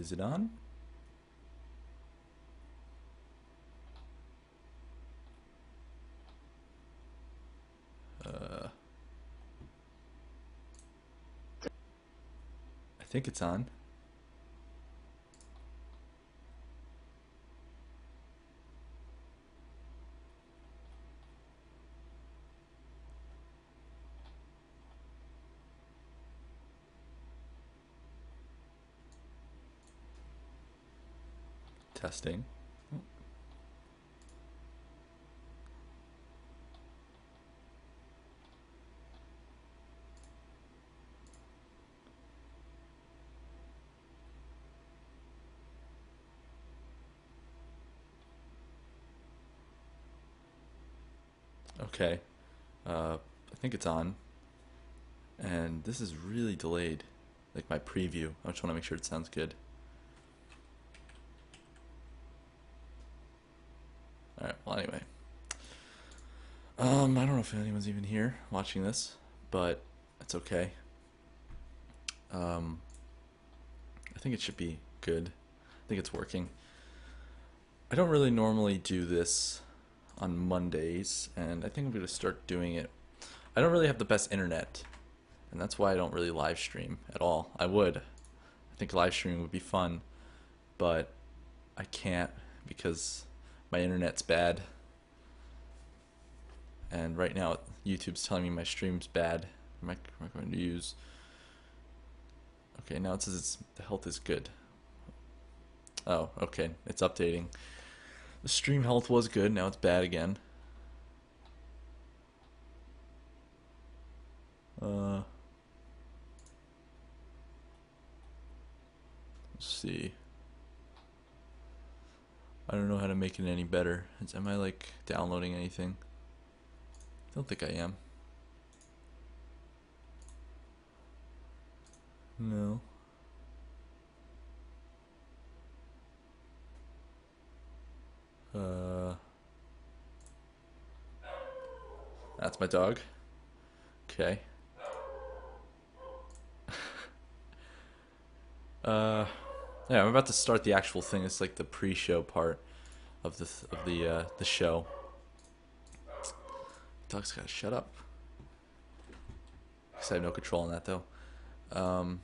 Is it on? I think it's on. Testing. Okay. I think it's on. And this is really delayed. Like my preview. I just want to make sure it sounds good. Alright, well anyway. I don't know if anyone's even here watching this, but it's okay. I think it should be good. I think it's working. I don't really normally do this on Mondays, and I think I'm going to start doing it. I don't really have the best internet, and that's why I don't really live stream at all. I would. I think live streaming would be fun, but I can't because my internet's bad. And right now YouTube's telling me my stream's bad. Am I going to use... Okay, now it says the health is good. Oh, okay, it's updating. The stream health was good, now it's bad again. Let's see. I don't know how to make it any better. Am I like downloading anything? I don't think I am. No. That's my dog. Okay. Yeah, I'm about to start the actual thing. It's like the pre-show part of the show. Dog's gotta shut up. Because I have no control on that though. Alright,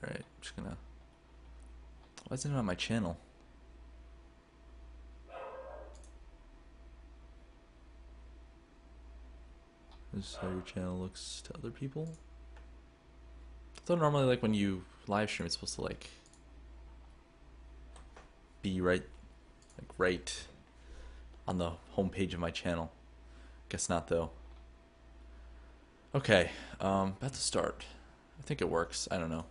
I'm just gonna... Why isn't it on my channel? This is how your channel looks to other people. So normally, like when you live stream, it's supposed to like be right on the home page of my channel. Guess not though. Okay, about to start. I think it works. I don't know.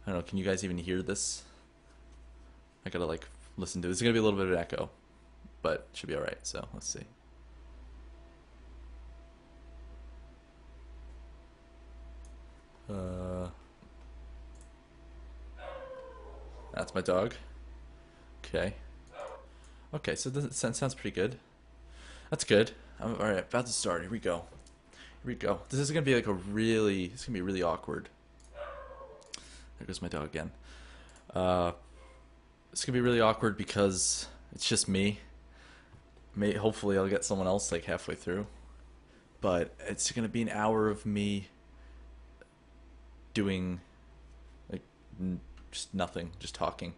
I don't know. Can you guys even hear this? I gotta like listen to it. It's gonna be a little bit of an echo, but it should be all right. So let's see. That's my dog. Okay. Okay, so this sounds pretty good. That's good. Alright, about to start. Here we go. Here we go. This is gonna be like it's gonna be really awkward. There goes my dog again. It's gonna be really awkward because it's just me. Hopefully I'll get someone else like halfway through. But it's gonna be an hour of me doing like just nothing, just talking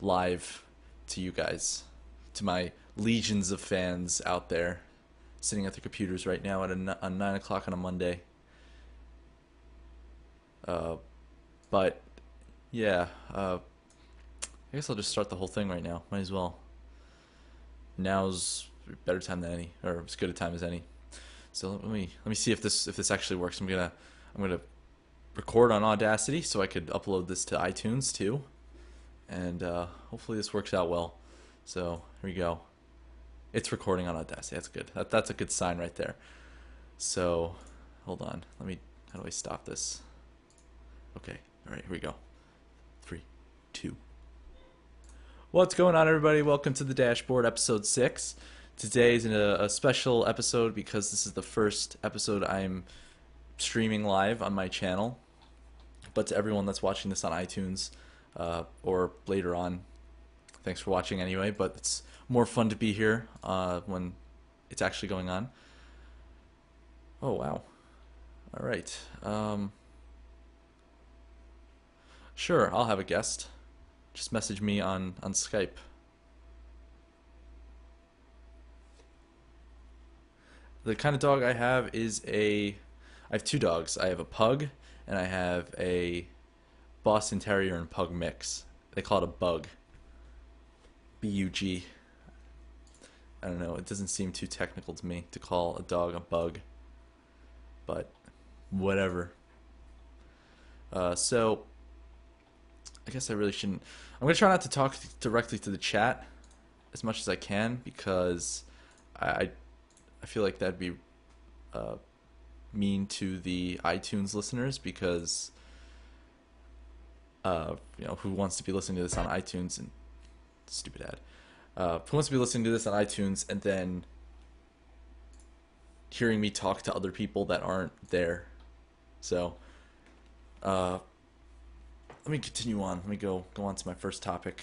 live to you guys, to my legions of fans out there sitting at their computers right now at on 9 o'clock on a Monday. But yeah, I guess I'll just start the whole thing right now. Might as well. Now's a better time than any, or as good a time as any. So let me see if this actually works. I'm gonna record on Audacity so I could upload this to iTunes too, and hopefully this works out well. So here we go. It's recording on Audacity. That's good. That's a good sign right there. So hold on. How do I stop this? Okay. All right. Here we go. 3, 2. What's going on, everybody? Welcome to the dashboard, episode 6. Today is a special episode because this is the first episode I'm streaming live on my channel. But to everyone that's watching this on iTunes or later on, thanks for watching anyway. But it's more fun to be here when it's actually going on. Oh, wow. All right. Sure, I'll have a guest. Just message me on Skype. The kind of dog I have I have two dogs. I have a pug and I have a Boston Terrier and pug mix. They call it a bug. B-U-G. I don't know. It doesn't seem too technical to me to call a dog a bug. But whatever. So I guess I really shouldn't. I'm gonna try not to talk directly to the chat as much as I can because I feel like that'd be mean to the iTunes listeners because who wants to be listening to this on iTunes and stupid ad. Who wants to be listening to this on iTunes and then hearing me talk to other people that aren't there? So let me continue on. Let me go on to my first topic.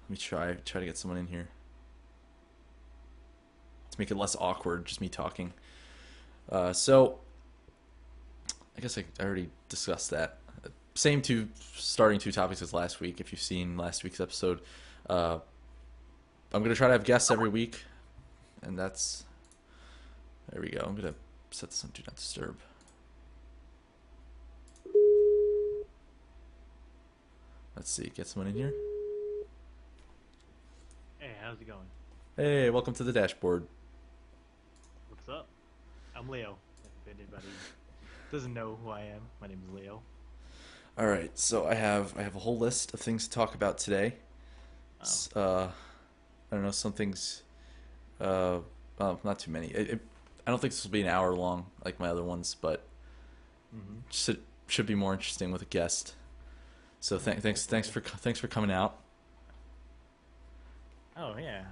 Let me try to get someone in here to make it less awkward, just me talking. So I guess I already discussed that. Same starting two topics as last week. If you've seen last week's episode, I'm gonna try to have guests every week, and there we go. I'm gonna set this on Do Not Disturb. Let's see, get someone in here. Hey, how's it going? Hey, welcome to the dashboard. What's up? I'm Leo. If anybody doesn't know who I am, my name is Leo. All right, so I have a whole list of things to talk about today. I don't know, some things. Well, not too many. I don't think this will be an hour long like my other ones, but should be more interesting with a guest. So thanks for coming out. Oh yeah,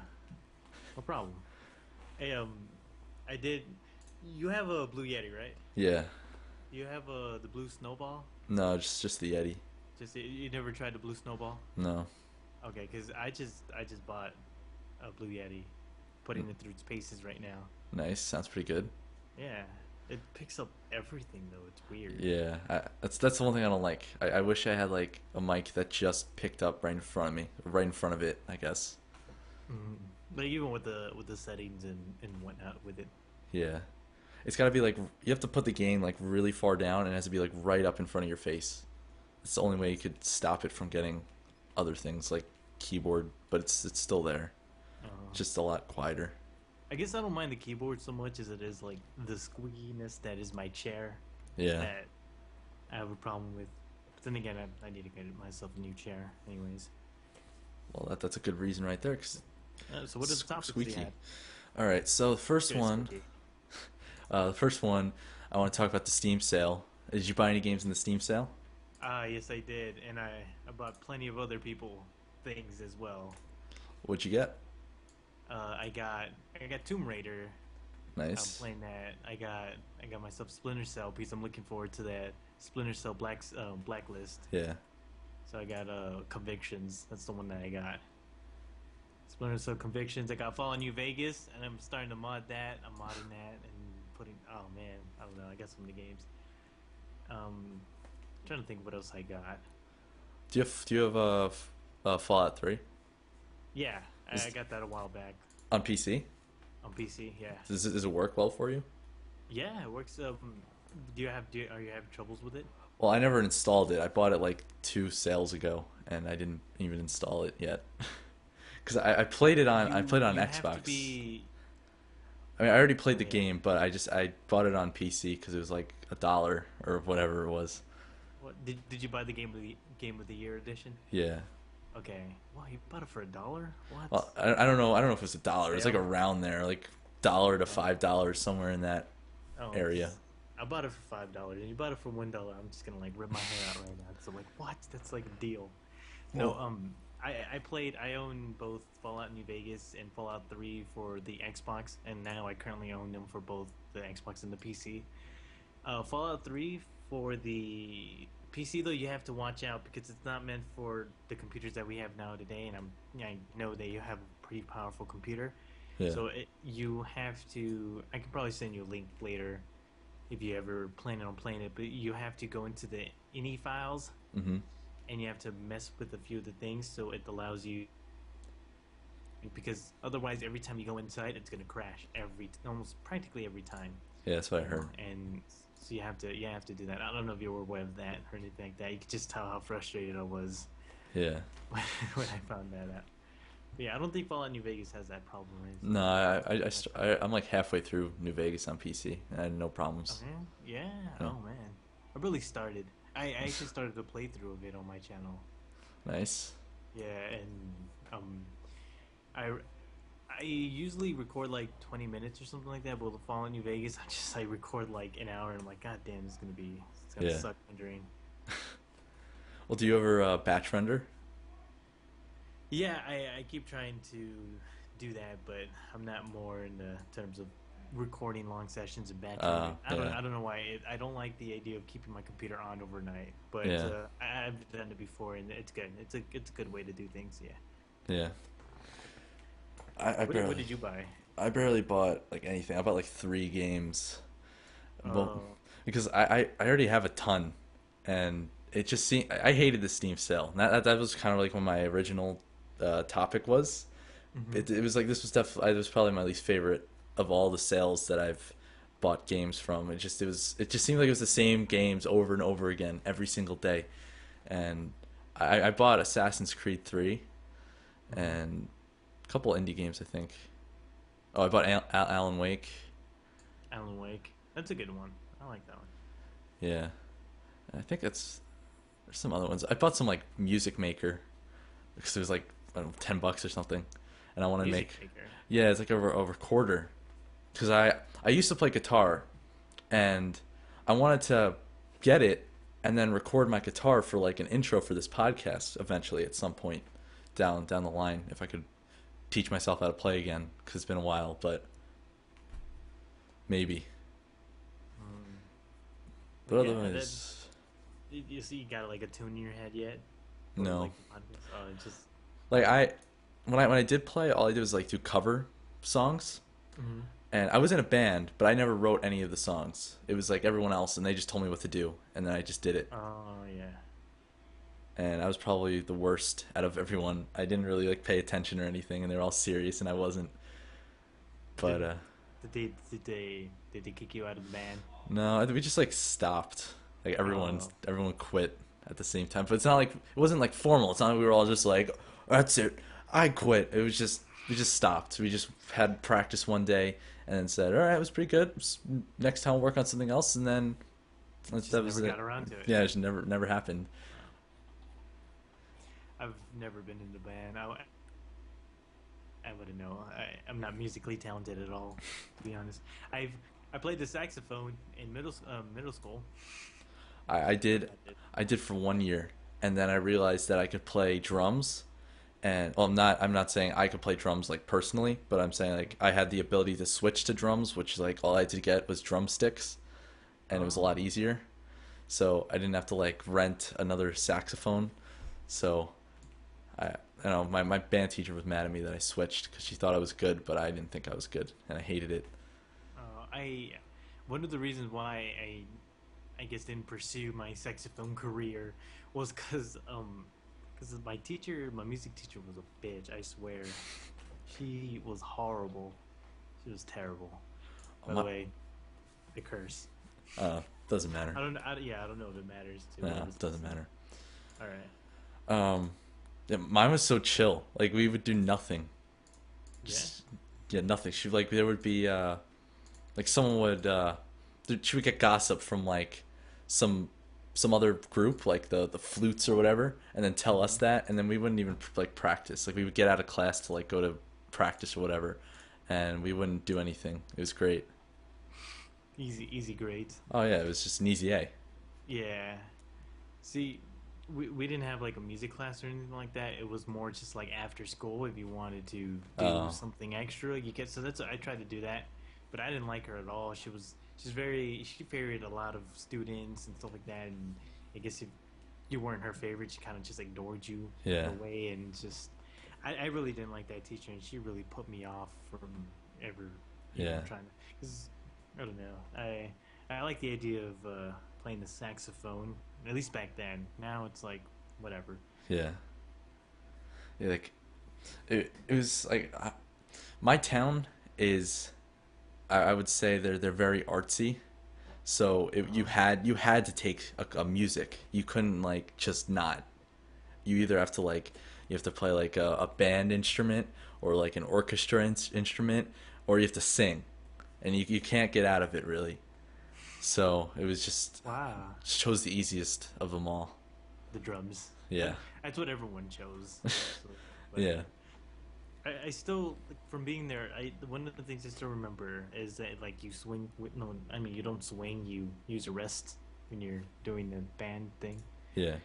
no problem. Hey, I did. You have a Blue Yeti, right? Yeah. You have the Blue Snowball? No, just the Yeti. You never tried the Blue Snowball? No. Okay, because I just bought a Blue Yeti, putting it through its paces right now. Nice. Sounds pretty good. Yeah, it picks up everything though. It's weird. Yeah, that's the one thing I don't like. I wish I had like a mic that just picked up right in front of me, right in front of it, I guess. But even with the settings and whatnot with it. Yeah. It's got to be like you have to put the gain like really far down and it has to be like right up in front of your face. It's the only way you could stop it from getting other things like keyboard, but it's still there. Just a lot quieter. I guess I don't mind the keyboard so much as it is like the squeakiness that is my chair. Yeah. That I have a problem with. But then again, I need to get myself a new chair, anyways. Well, that's a good reason right there. Cause so what are the topics squeaky. you had? All right, so the first one, I want to talk about the Steam sale. Did you buy any games in the Steam sale? Yes, I did, and I bought plenty of other people things as well. What'd you get? I got Tomb Raider. Nice. I'm playing that. I got myself Splinter Cell because I'm looking forward to that Splinter Cell Blacklist. Yeah. So I got Convictions. That's the one that I got. Splinter Cell Convictions. I got Fallout New Vegas, and I'm starting to mod that. I'm modding that and putting. Oh man, I don't know. I got so many games. Trying to think what else I got. Do you have Fallout 3? Yeah, I got that a while back. On PC? On PC, yeah. Does it work well for you? Yeah, it works. Are you having troubles with it? Well, I never installed it. I bought it like 2 sales ago, and I didn't even install it yet. Because I played it on Xbox. Have to be... I mean, I already played the game, but I bought it on PC because it was like $1 or whatever it was. What did you buy the game of the year edition? Yeah. Okay. Wow, you bought it for $1? What? Well, I don't know. I don't know if it was $1. It was like around there, like $1 to $5 somewhere in that area. I bought it for $5, and you bought it for $1. I'm just gonna like rip my hair out right now. So like, what? That's like a deal. No, I own both Fallout New Vegas and Fallout 3 for the Xbox, and now I currently own them for both the Xbox and the PC. Fallout 3 for the PC though, you have to watch out because it's not meant for the computers that we have now today. And I know that you have a pretty powerful computer, Yeah. so you have to. I can probably send you a link later if you ever plan on playing it. But you have to go into the ini files Mm-hmm. and you have to mess with a few of the things so it allows you, because otherwise every time you go inside it's going to crash every almost practically every time. Yeah, that's what I heard. And so you have to do that. I don't know if you were aware of that or anything like that. You could just tell how frustrated I was Yeah. when I found that out. But yeah, I don't think Fallout New Vegas has that problem or anything No, like that. I'm like halfway through New Vegas on PC, and I had no Oh problems. man, yeah. Yeah. Oh man, I really started. I actually started a playthrough of it on my channel. Nice. Yeah, and I I usually record like 20 minutes or something like that, but with Fallout New Vegas, I record like an hour, and I'm like, God damn, it's gonna Yeah. suck rendering. Well, do you ever batch render? Yeah, I keep trying to do that, but I'm not more in the terms of recording long sessions and batch rendering. Yeah. I don't know why. I don't like the idea of keeping my computer on overnight, but Yeah. I've done it before, and it's good. It's a good way to do things. Yeah. Yeah. I What barely did you buy? I barely bought like anything. I bought like 3 games. Well, Oh. because I already have a ton, and it just seemed I hated the Steam sale. That was kind of like what my original topic was. Hmm. It was like this was definitely it was probably my least favorite of all the sales that I've bought games from. It just seemed like it was the same games over and over again every single day, and I bought Assassin's Creed 3 Hmm. and a couple indie games I think. Oh, I bought Alan Wake. Alan Wake. That's a good one. I like that one. Yeah, I think there's some other ones. I bought some like Music Maker because it was like I don't know, $10 or something, and I want to Music make. Maker. Yeah, it's like a recorder because I used to play guitar, and I wanted to get it and then record my guitar for like an intro for this podcast eventually at some point down the line if I could teach myself how to play again because it's been a while, but maybe. Mm. But But yeah, otherwise, you see, you got like a tune in your head yet for no. like the podcast? Oh, it just. Like when I did play, all I did was like do cover songs. Hmm. And I was in a band, but I never wrote any of the songs. It was like everyone else, and they just told me what to do, and then I just did it. Oh yeah. And I was probably the worst out of everyone. I didn't really like pay attention or anything, and they were all serious, and I wasn't. But Did did they kick you out of the band? no, we just like stopped. Like Oh. everyone quit at the same time. But it's not like it wasn't like formal. It's not like we were all just like, that's it, I quit. It was just we just stopped. We just had practice one day and then said, all right, it was pretty good. Next time we'll work on something else, and then Just that was never it. got around to it. Yeah, it just never happened. I've never been in the band. I wouldn't know. I'm not musically talented at all, to be honest. I played the saxophone in middle school. I That's did about it. I did for 1 year, and then I realized that I could play drums. And well, I'm not saying I could play drums like personally, but I'm saying like I had the ability to switch to drums, which like all I had to get was drumsticks, and it was a lot Oh, easier. So I didn't have to like rent another saxophone. So I I don't know my band teacher was mad at me that I switched because she thought I was good, but I didn't think I was good, and I hated it. I one of the reasons why I guess didn't pursue my saxophone career was because my music teacher was a bitch. I swear, she was horrible. She was terrible. By the My, way, the curse. doesn't matter. Yeah, I don't know if it matters to No, whoever's it doesn't listening. matter. All right. Um, yeah, mine was so chill. Like we would do nothing. Yeah. Just yeah, nothing. She like there would be like someone would she would get gossip from like some some other group like the flutes or whatever, and then tell us Hmm. that, and then we wouldn't even like practice. Like we would get out of class to like go to practice or whatever, and we wouldn't do anything. It was great. Easy grades. Oh yeah, it was just an easy A. Yeah. See, we didn't have like a music class or anything like that. It was more just like after school if you wanted to do Oh something extra, you get so that's I tried to do that, but I didn't like her at all. she favored a lot of students and stuff like that. And I guess if you weren't her favorite, she kind of just ignored you in Yeah. a way. And just, I really didn't like that teacher, and she really put me off from ever, Yeah. trying to. Cause I don't know. I like the idea of playing the saxophone. At least back then. Now it's like whatever. Yeah. Yeah, like it was like my town is I would say they're very artsy. So Uh, you had to take a music. You couldn't like just not. You either have to like you have to play like a band instrument or like an orchestra instrument, or you have to sing, and you can't get out of it really. So it was wow. just chose the easiest of them all. The drums. Yeah. That's what everyone chose, honestly. But Yeah. I still like, from being there. One of the things I still remember is that like you swing with no. I mean you don't swing. You use a wrist when you're doing the band thing Yeah.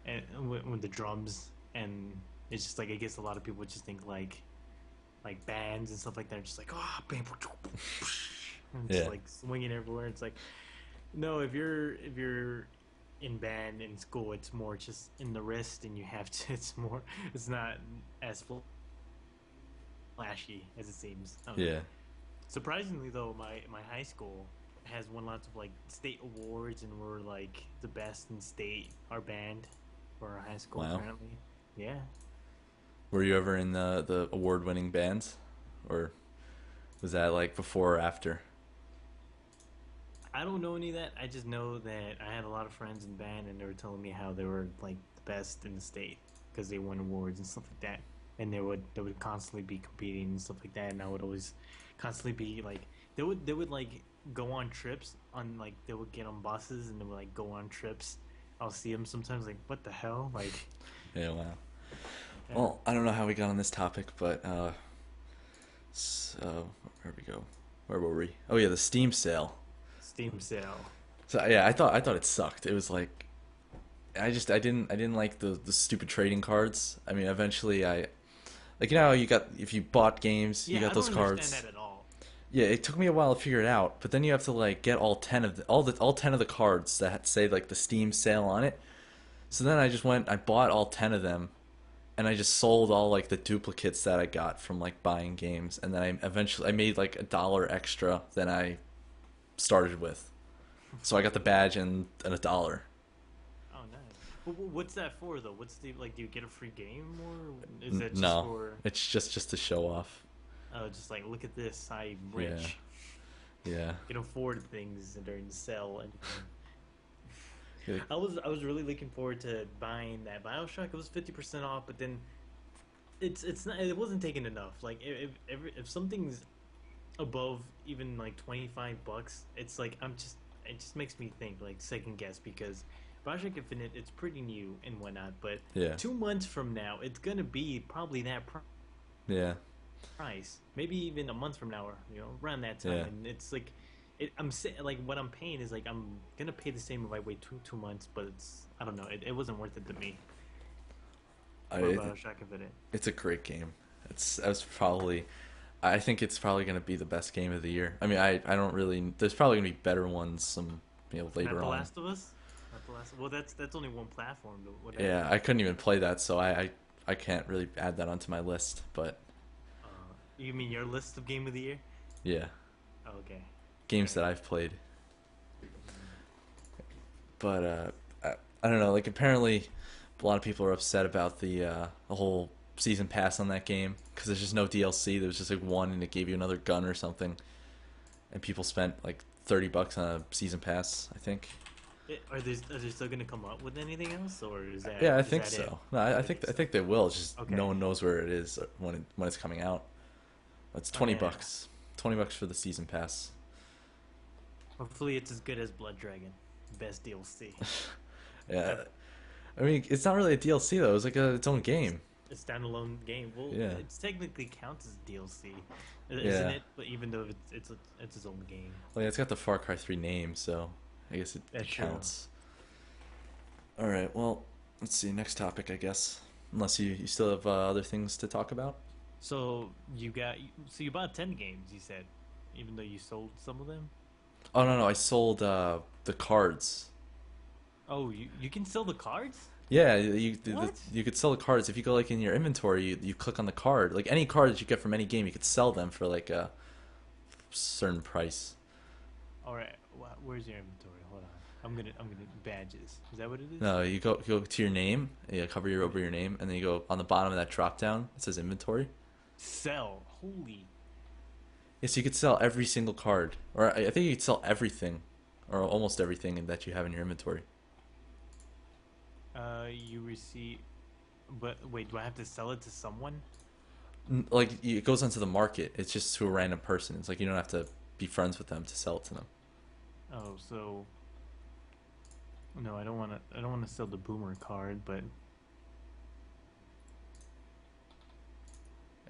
and with the drums. And it's just like I guess a lot of people just think like bands and stuff like that are just like oh bam, and just Yeah. like swinging everywhere. It's like no, if you're in band in school, it's more just in the wrist, and you have to. It's more. It's not as flashy as it seems. I don't know. Yeah. Surprisingly, though, my high school has won lots of like state awards, and we're like the best in state. Our band for our high school, Wow. apparently. Yeah, Were you ever in the award winning bands, or was that like before or after? I don't know any of that. I just know that I had a lot of friends in band, and they were telling me how they were like the best in the state because they won awards and stuff like that. And they would constantly be competing and stuff like that. And I would always constantly be like they would like go on trips on like they would get on buses and they would like go on trips. I'll see them sometimes like what the hell like Yeah. Wow. yeah. Well, I don't know how we got on this topic, but so where we go? Where were we? Oh yeah, the Steam sale. Steam sale. So yeah, I thought it sucked. It was like I didn't like the stupid trading cards. I mean, eventually I like you know how you got if you bought games, you Yeah, got I those don't understand cards. that at all. Yeah, it took me a while to figure it out, but then you have to like get all 10 of the cards that say like the Steam sale on it. So then I bought all 10 of them, and I just sold all like the duplicates that I got from like buying games, and then I made like $1 extra than I started with. So I got the badge and $1. Oh, nice. What's that for though? What's the like? Do you get a free game or is that just No, for? it's just to show off. Just like look at this, I'm Yeah, rich. yeah. Can afford things during the sale, and Like, I was really looking forward to buying that Bioshock. It was 50% off, but then it's not. It wasn't taken enough. Like if something's above even like $25, it's like it just makes me think like second guess because Bioshock Infinite it's pretty new and whatnot, but yeah, 2 months from now it's gonna be probably that yeah, price. Maybe even a month from now, or around that time. yeah. And it's like, like what I'm paying is like I'm gonna pay the same if I wait two months, but it's I don't know. It wasn't worth it to me for I, Bioshock Infinite. it's a great game. That's probably. I think it's probably going to be the best game of the year. I mean, I don't really. There's probably going to be better ones Not later The on. Last of Us. Not The Last. Well, that's only one platform. Though. Yeah, I couldn't even play that, so I can't really add that onto my list. But You mean your list of game of the year? yeah, Oh, okay. games Fair that I've played. But I don't know. Like apparently, a lot of people are upset about the whole season pass on that game because there's just no DLC. There was just like one, and it gave you another gun or something, and people spent like $30 on a season pass. I think. Are they still gonna come up with anything else, or Yeah, I is think that it? so. No, I think they will. It's just Okay. no one knows where it is when it's coming out. It's Oh, 20 yeah. bucks. $20 for the season pass. Hopefully, it's as good as Blood Dragon. Best DLC. Yeah. I mean, it's not really a DLC though. It's like its own game. A standalone game. Well, Yeah. it's technically counts as DLC, isn't Yeah. it? But even though it's its own game. Well, yeah, it's got the Far Cry 3 name, so I guess it That's true. counts. All right. Well, let's see. Next topic, I guess. Unless you still have other things to talk about. So you bought 10 games. You said, even though you sold some of them. Oh no, no, I sold the cards. Oh, you can sell the cards? Yeah, What? you could sell the cards if you go like in your inventory. You click on the card, like any card that you get from any game, you could sell them for like a certain price. All right. Where's your inventory? Hold on. I'm gonna badges. Is that what it is? No, you go to your name, you cover your over Okay. your name, and then you go on the bottom of that drop down. It says inventory. Sell. Holy. Yes, you could sell every single card, or I think you could sell everything, or almost everything that you have in your inventory. You receive. But wait, do I have to sell it to someone? Like it goes onto the market. It's just to a random person. It's like you don't have to be friends with them to sell it to them. Oh, so no, I don't want to. I don't want to sell the boomer card, but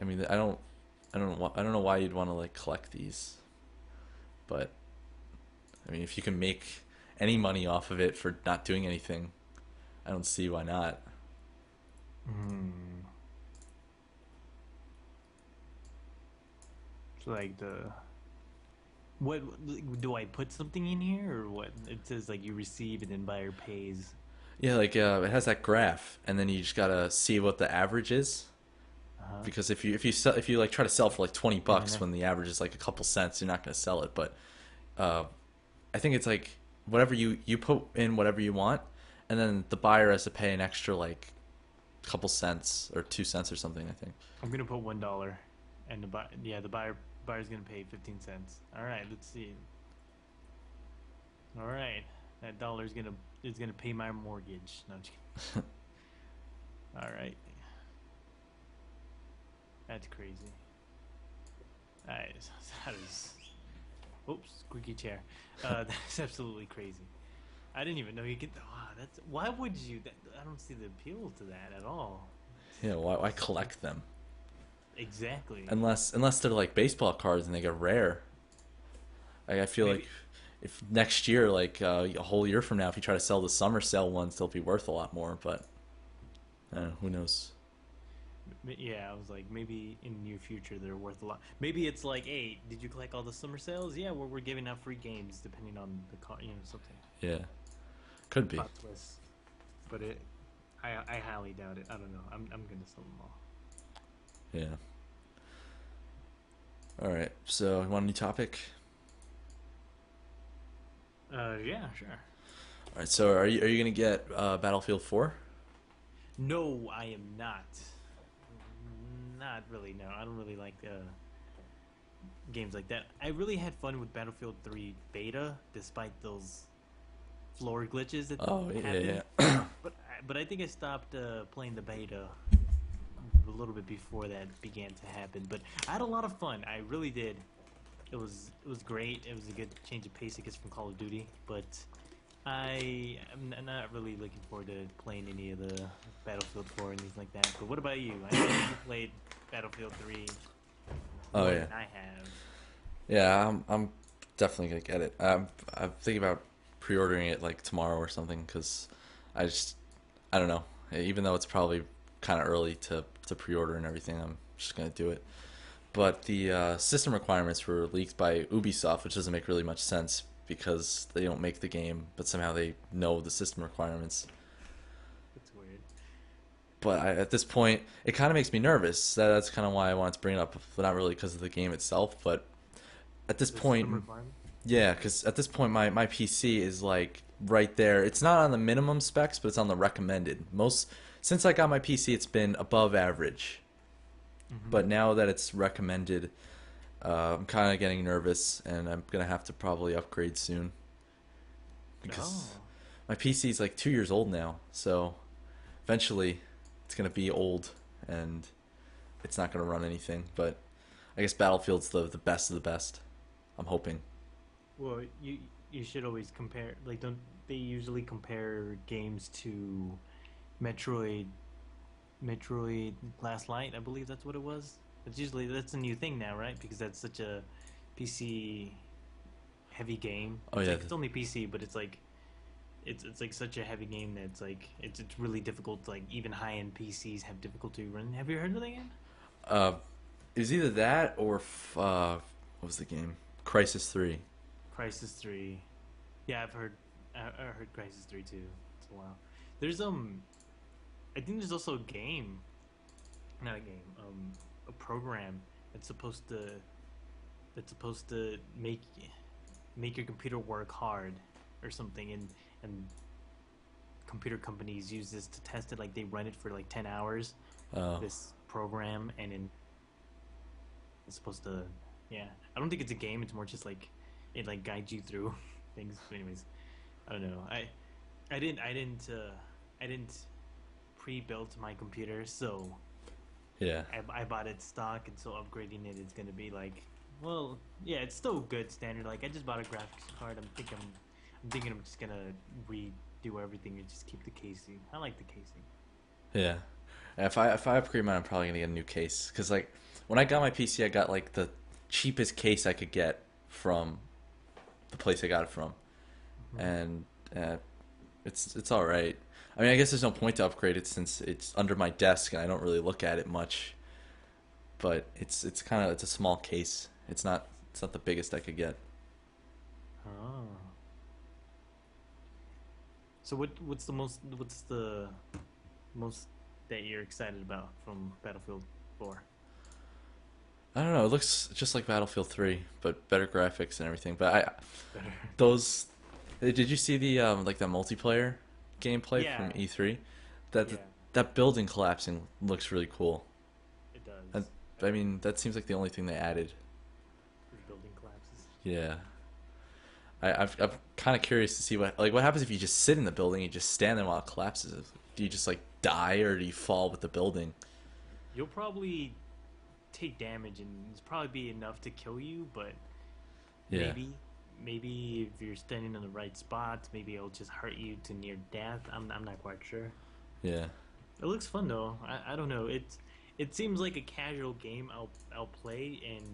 I mean, I don't know why you'd want to like collect these, but I mean, if you can make any money off of it for not doing anything, I don't see why not. hmm. It's like the what do I put something in here or what? It says like you receive and then buyer pays. Yeah, like it has that graph, and then you just gotta see what the average is. Uh-huh. Because if you like try to sell for like 20 Yeah, I bucks know. when the average is like a couple cents, you're not gonna sell it. But uh, I think it's like whatever you put in whatever you want, and then the buyer has to pay an extra like couple cents or 2 cents or something. I think. I'm gonna put $1, and the buyer's gonna pay 15 cents. All right, let's see. All right, that dollar is gonna pay my mortgage. No, I'm just kidding. All right, that's crazy. That is. Oops, squeaky chair. That's absolutely crazy. I didn't even know you could. Wow, that's why would you? I don't see the appeal to that at all. Yeah, why collect them? Exactly. Unless they're like baseball cards and they get rare. Like, I feel like Maybe. if next year, like a whole year from now, if you try to sell the summer sale ones, they'll be worth a lot more. But who knows? Yeah, I was like, maybe in the near future they're worth a lot. Maybe it's like, hey, did you collect all the summer sales? Yeah, we're giving out free games depending on the car, something. Yeah, could be. Plot twist. But I highly doubt it. I don't know. I'm gonna sell them all. Yeah. All right. So, you want a new topic? Yeah, sure. All right. So, are you gonna get Battlefield 4? No, I am not. Not really. No, I don't really like games like that. I really had fun with Battlefield 3 beta, despite those floor glitches that Oh happened. yeah, yeah. But I think I stopped playing the beta a little bit before that began to happen. But I had a lot of fun. I really did. It was great. It was a good change of pace, I guess, from Call of Duty. But I am not really looking forward to playing any of the Battlefield 4 and things like that. But what about you? I know you played Battlefield 3 Oh more yeah. than I have. Yeah, I'm definitely gonna get it. I'm thinking about pre-ordering it like tomorrow or something because I just I don't know. Even though it's probably kind of early to pre-order and everything, I'm just gonna do it. But the system requirements were leaked by Ubisoft, which doesn't make really much sense because they don't make the game, but somehow they know the system requirements. That's weird. But at this point, it kind of makes me nervous. That's kind of why I wanted to bring it up, but not really because of the game itself, but at this The system point, requirement? yeah, because at this point, my PC is like right there. It's not on the minimum specs, but it's on the recommended. Most since I got my PC, it's been above average. Mm-hmm. But now that it's recommended, I'm kind of getting nervous, and I'm gonna have to probably upgrade soon because Oh. my PC is like 2 years old now. So eventually, it's gonna be old, and it's not gonna run anything. But I guess Battlefield's the best of the best. I'm hoping. Well, you should always compare. Like, don't they usually compare games to Metroid, Metroid Last Light? I believe that's what it was. That's a new thing now, right? Because that's such a PC heavy game. Oh It's yeah, like it's only PC, but it's like it's like such a heavy game that it's really difficult. Like even high end PCs have difficulty running. Have you heard of that game? uh, it was either that or what was the game? Crisis 3. Crisis 3. Yeah, I heard Crisis 3 too. It's a while. There's I think there's also a game, not a game, a program that's supposed to make your computer work hard or something, and computer companies use this to test it. Like they run it for like 10 hours. Oh, This program, and then it's supposed to. Yeah, I don't think it's a game. It's more just like it like guides you through things. But anyways, I don't know. I didn't pre-built my computer, so yeah, I bought it stock, and so upgrading it is gonna be like, well, yeah, it's still good standard. Like I just bought a graphics card. I'm thinking I'm just gonna redo everything and just keep the casing. I like the casing. yeah. If I upgrade mine, I'm probably gonna get a new case. Cause like when I got my PC, I got like the cheapest case I could get from the place I got it from, Hmm. and uh, it's all right. I mean, I guess there's no point to upgrade it since it's under my desk and I don't really look at it much. But it's kind of it's a small case. It's not the biggest I could get. Oh. So what's the most that you're excited about from Battlefield 4? I don't know. It looks just like Battlefield 3, but better graphics and everything. But I Better. those did you see the like the multiplayer gameplay Yeah, from E3? That yeah, that building collapsing looks really cool. it does. And I mean, that seems like the only thing they added. The building collapses. Yeah. I'm kind of curious to see what happens if you just sit in the building, you just stand there while it collapses. Do you just like die or do you fall with the building? You'll probably take damage, and it's probably be enough to kill you, but Yeah. maybe maybe if you're standing in the right spots, maybe it'll just hurt you to near death. I'm not quite sure. Yeah. It looks fun though. I don't know. It seems like a casual game I'll play, and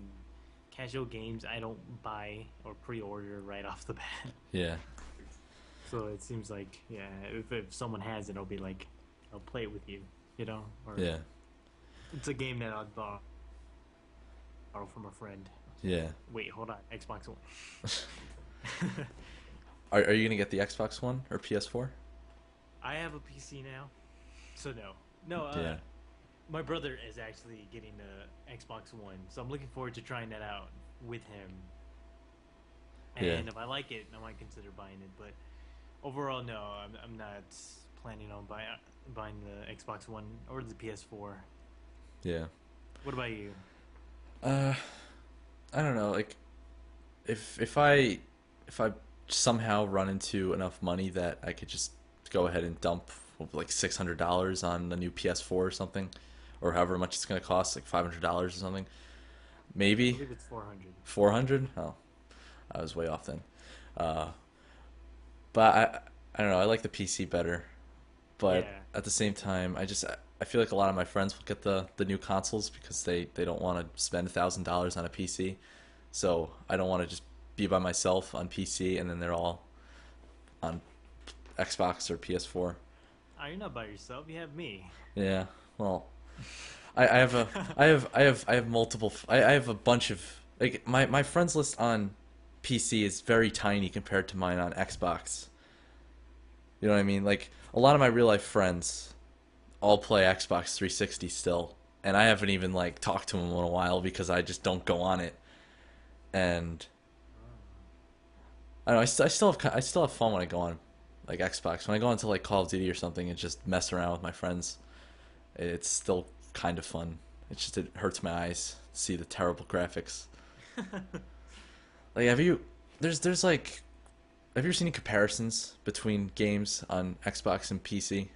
casual games I don't buy or pre-order right off the bat. Yeah. So it seems like, yeah, if someone has it, I'll be like, I'll play it with you, or Yeah. it's a game that I'd borrow from a friend. Yeah. Wait, hold on, Xbox One. Are you gonna get the Xbox One or PS4? I have a PC now, so no. Yeah. My brother is actually getting the Xbox One, so I'm looking forward to trying that out with him. And Yeah. if I like it, I might consider buying it. But overall, no, I'm not planning on buying the Xbox One or the PS4. Yeah. What about you? Uh, I don't know. Like, if I somehow run into enough money that I could just go ahead and dump like $600 on a new PS4 or something, or however much it's gonna cost, like $500 or something, I maybe believe it's 400. 400. Oh, I was way off then. Uh, but I don't know. I like the PC better, but Yeah. at the same time, I feel like a lot of my friends will get the new consoles because they don't want to spend $1,000 on a PC. So I don't want to just be by myself on PC and then they're all on Xbox or PS4. Oh, you're not by yourself. You have me. Yeah. Well, I have a I have multiple I have a bunch of like my friends list on PC is very tiny compared to mine on Xbox. You know what I mean? Like a lot of my real life friends all play Xbox 360 still, and I haven't even like talked to them in a while because I just don't go on it. And I don't know, I still have fun when I go on like Xbox. When I go into like Call of Duty or something and just mess around with my friends, it's still kind of fun. It's just it hurts my eyes to see the terrible graphics. Like there's like have you ever seen any comparisons between games on Xbox and PC?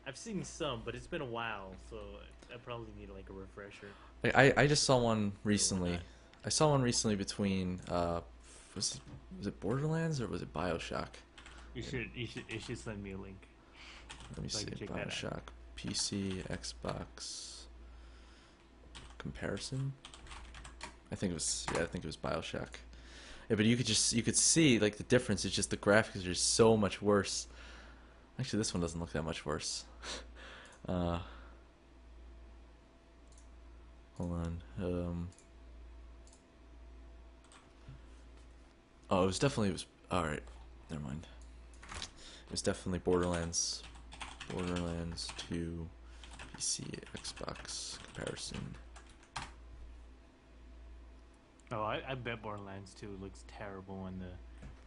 I've seen some, but it's been a while, so I probably need like a refresher. Like I just saw one Why recently. not? I saw one recently between was it Borderlands or was it BioShock? You should send me a link Let me so I see. can check that out. BioShock PC Xbox comparison. I think it was BioShock. Yeah, but you could see like the difference. It's just the graphics are so much worse. Actually, this one doesn't look that much worse. Uh, hold on. Oh, it was definitely it was all right. Never mind. It was definitely Borderlands 2, PC, Xbox comparison. Oh, I bet Borderlands 2 looks terrible on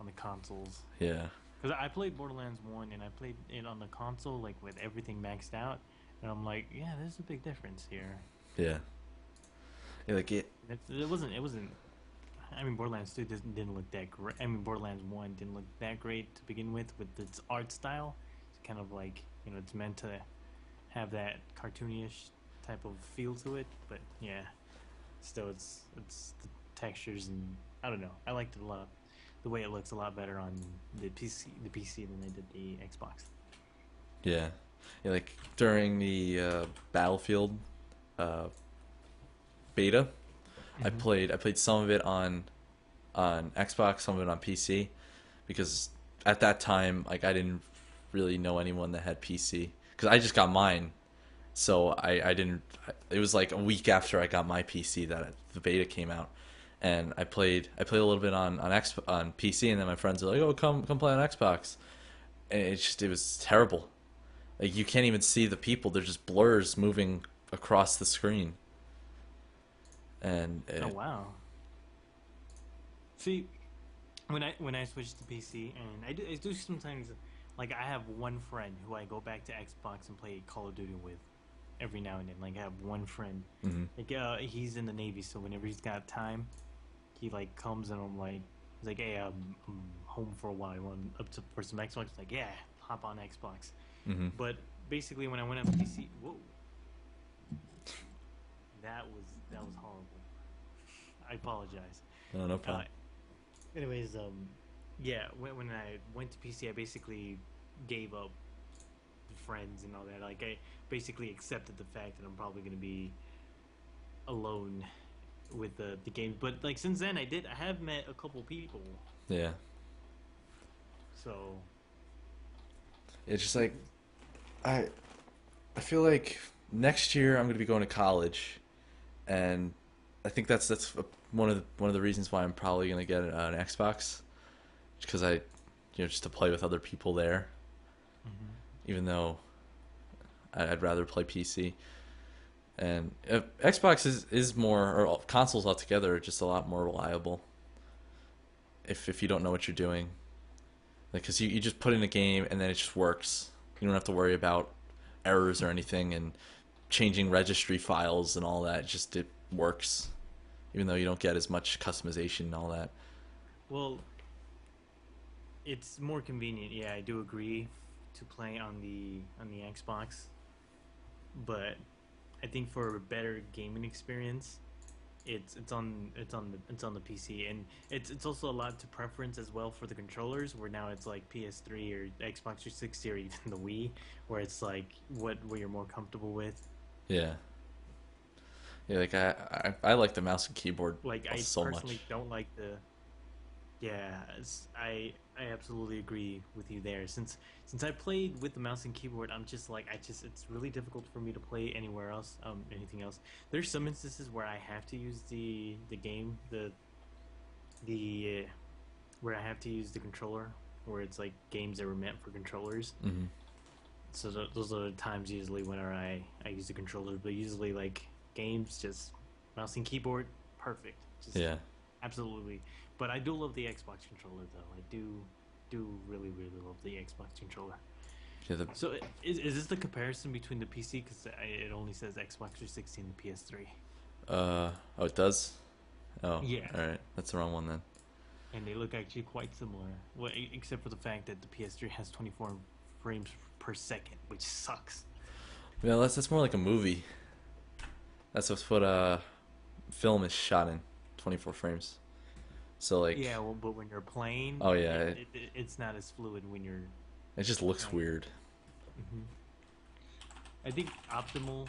the consoles. Yeah, Because I played Borderlands 1 and I played it on the console, like with everything maxed out. And I'm like, yeah, there's a big difference here. yeah, yeah. Like it. It wasn't. I mean, Borderlands 2 didn't look that great. I mean, Borderlands 1 didn't look that great to begin with its art style. It's kind of like, it's meant to have that cartoonish type of feel to it. But yeah, still, it's the textures and I don't know. I liked it a lot. The way it looks a lot better on the PC than they did the Xbox. Yeah, yeah. Like during the Battlefield uh, beta, Mm-hmm. I played some of it on Xbox, some of it on PC, because at that time, like I didn't really know anyone that had PC because I just got mine. So I didn't. It was like a week after I got my PC that the beta came out, and I played a little bit on PC, and then my friends were like, "Oh, come play on Xbox," and it was terrible. Like you can't even see the people; they're just blurs moving across the screen, and Oh wow. See, when I switched to PC, and I do sometimes, like I have one friend who I go back to Xbox and play Call of Duty with every now and then. Like I have one friend, mhm. like he's in the Navy, so whenever he's got time, he like comes and he's like, hey, I'm home for a while. You want up to for some Xbox? Like, yeah, hop on Xbox. Mhm. But basically, when I went on PC, whoa, that was horrible. I apologize. Oh, no Uh, problem. anyways, yeah, when I went to PC, I basically gave up friends and all that. Like I basically accepted the fact that I'm probably going to be alone with the game. But like since then, I have met a couple people. Yeah, So it's just like I I feel like next year I'm going to be going to college, and I think that's one of the reasons why I'm probably going to get an Xbox, because just to play with other people there, mhm. even though I'd rather play PC. And Xbox is more, or consoles altogether are just a lot more reliable if you don't know what you're doing. Like, because you just put in a game and then it just works. You don't have to worry about errors or anything and changing registry files and all that. It works, even though you don't get as much customization and all that. Well, it's more convenient. Yeah, I do agree to play on the Xbox, but I think for a better gaming experience, it's on the PC, and it's also a lot to preference as well for the controllers. Where now it's like PS3 or Xbox 360 or even the Wii, where it's like what you're more comfortable with. Yeah, yeah. Like I like the mouse and keyboard Like I so personally much. don't like the yeah. I absolutely agree with you there. Since I played with the mouse and keyboard, I'm just like it's really difficult for me to play anywhere else. Anything else. There's some instances where I have to use the game the where I have to use the controller, where it's like games that were meant for controllers. Hmm. So those are the times usually when I use the controller, but usually like games just mouse and keyboard, perfect, just Yeah, absolutely. But I do love the Xbox controller though. I do really love the Xbox controller. yeah. So is this the comparison between the PC because it only says Xbox 360 and the PS3? Oh, it does. Oh, Yeah, all right. That's the wrong one then. and they look actually quite similar. Well, except for the fact that the PS3 has 24 frames per second, which sucks. Yeah, that's more like a movie. That's what film is shot in, 24 frames. So like, Yeah, well, but when you're playing, oh yeah, it's not as fluid when you're it just looks playing. weird. Hmm. I think optimal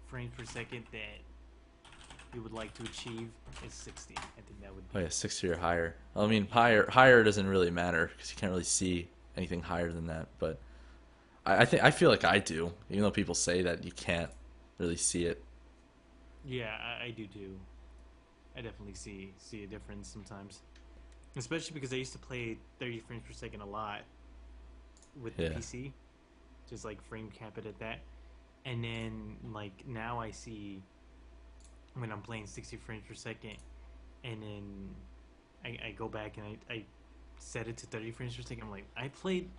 frames per second that you would like to achieve is 60. I think that would Oh be yeah, 60 or higher. I mean, yeah. higher doesn't really matter because you can't really see anything higher than that. But I think I feel like I do, even though people say that you can't really see it. Yeah, I do too. I definitely see a difference sometimes. especially because I used to play 30 frames per second a lot with the Yeah. PC, just like frame cap it at that. And then like now I see when I'm playing 60 frames per second, and then I go back and I set it to 30 frames per second. I'm like, I played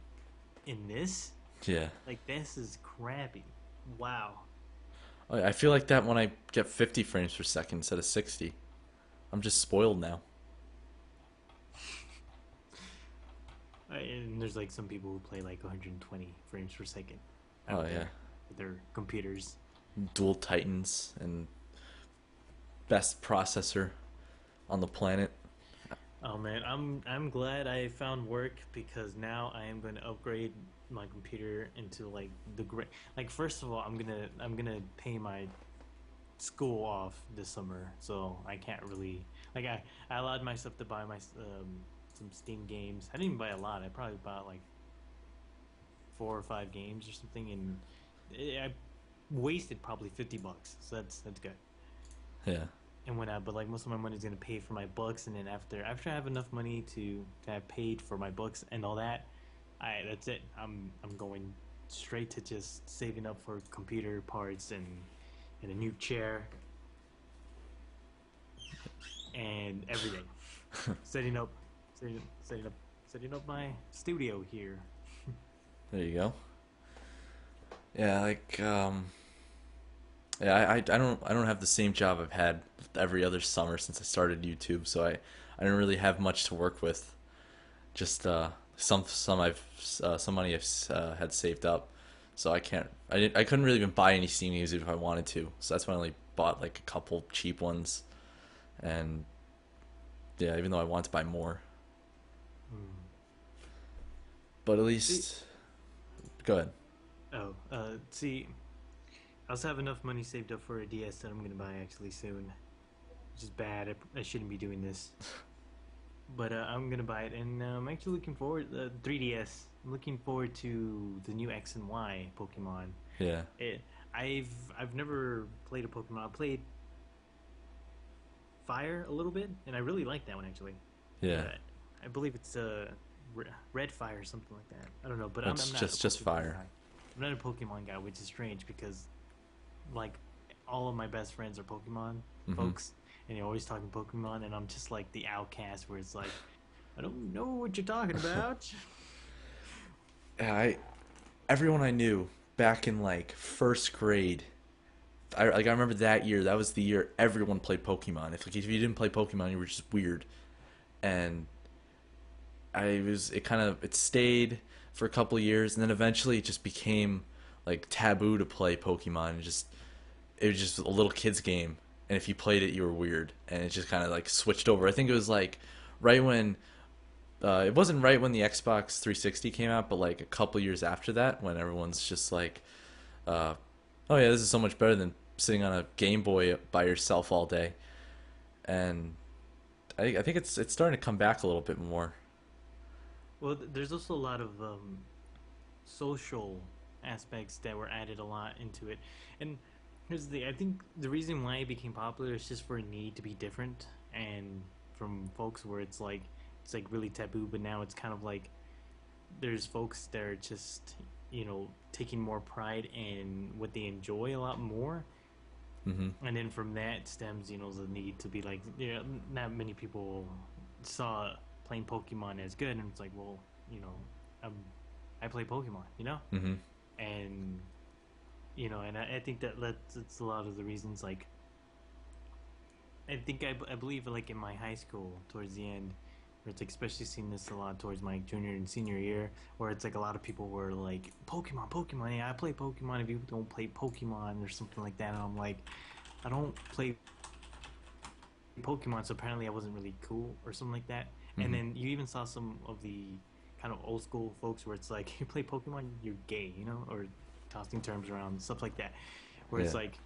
in this? Yeah. Like, this is crappy. Wow. I feel like that when I get 50 frames per second instead of 60. I'm just spoiled now. And there's like some people who play like 120 frames per second Oh out yeah. there with their computers. Dual Titans and best processor on the planet. Oh man, I'm glad I found work because now I am going to upgrade my computer into like the great. Like first of all, I'm gonna pay my school off this summer, so I can't really like I allowed myself to buy my some Steam games. I didn't even buy a lot. I probably bought like 4 or 5 games or something, and I wasted probably $50. So that's good. Yeah. And when but like most of my money is gonna pay for my books, and then after I have enough money to have paid for my books and all that, I that's it. I'm going straight to just saving up for computer parts and a new chair and everything. setting up, setting up, setting up my studio here. There you go. Yeah, like yeah, I don't have the same job I've had every other summer since I started YouTube, so I don't really have much to work with. Just some money I've had saved up, so I couldn't really even buy any Steam games if I wanted to. So that's why I only bought like a couple cheap ones, and yeah, even though I want to buy more, Hmm. but at See, least go ahead. see, I also have enough money saved up for a DS that I'm gonna buy actually soon, which is bad. I shouldn't be doing this, but I'm gonna buy it, and I'm actually looking forward. 3DS. I'm looking forward to the new X and Y Pokemon. Yeah, It, I've I've never played a Pokemon. I played Fire a little bit, and I really like that one actually. yeah. Uh, I believe it's Red Fire or something like that. I don't know, but I'm It's not a just Pokemon fire. guy. I'm not a Pokemon guy, which is strange because like all of my best friends are Pokemon Hmm. folks, and they're always talking Pokemon, and I'm just like the outcast where it's like I don't know what you're talking about. Yeah, everyone I knew back in like first grade. I remember that year. That was the year everyone played Pokemon. If you didn't play Pokemon, you were just weird. And it stayed for a couple of years, and then eventually it just became like taboo to play Pokemon. It was just a little kid's game, and if you played it, you were weird. And it just kind of like switched over. I think it was like right when it wasn't right when the Xbox 360 came out, but like a couple years after that, when everyone's just like, uh, "Oh yeah, this is so much better than sitting on a Game Boy by yourself all day." And I think it's starting to come back a little bit more. Well, there's also a lot of social aspects that were added a lot into it, and here's the I think the reason why it became popular is just for a need to be different, and from folks where it's like really taboo, but now it's kind of like there's folks that are just taking more pride in what they enjoy a lot more, Hmm. and then from that stems the need to be like not many people saw playing Pokemon as good, and it's like well you know I'm, I play Pokemon Hmm. and and I think that's it's a lot of the reasons like I think I believe like in my high school towards the end where it's like especially seeing this a lot towards my junior and senior year where it's like a lot of people were like Pokemon, yeah, I play Pokemon if you don't play Pokemon or something like that, and I'm like I don't play Pokemon, so apparently I wasn't really cool or something like that. And Hmm. then you even saw some of the kind of old school folks where it's like you play Pokemon, you're gay, or tossing terms around stuff like that, where it's Yeah. like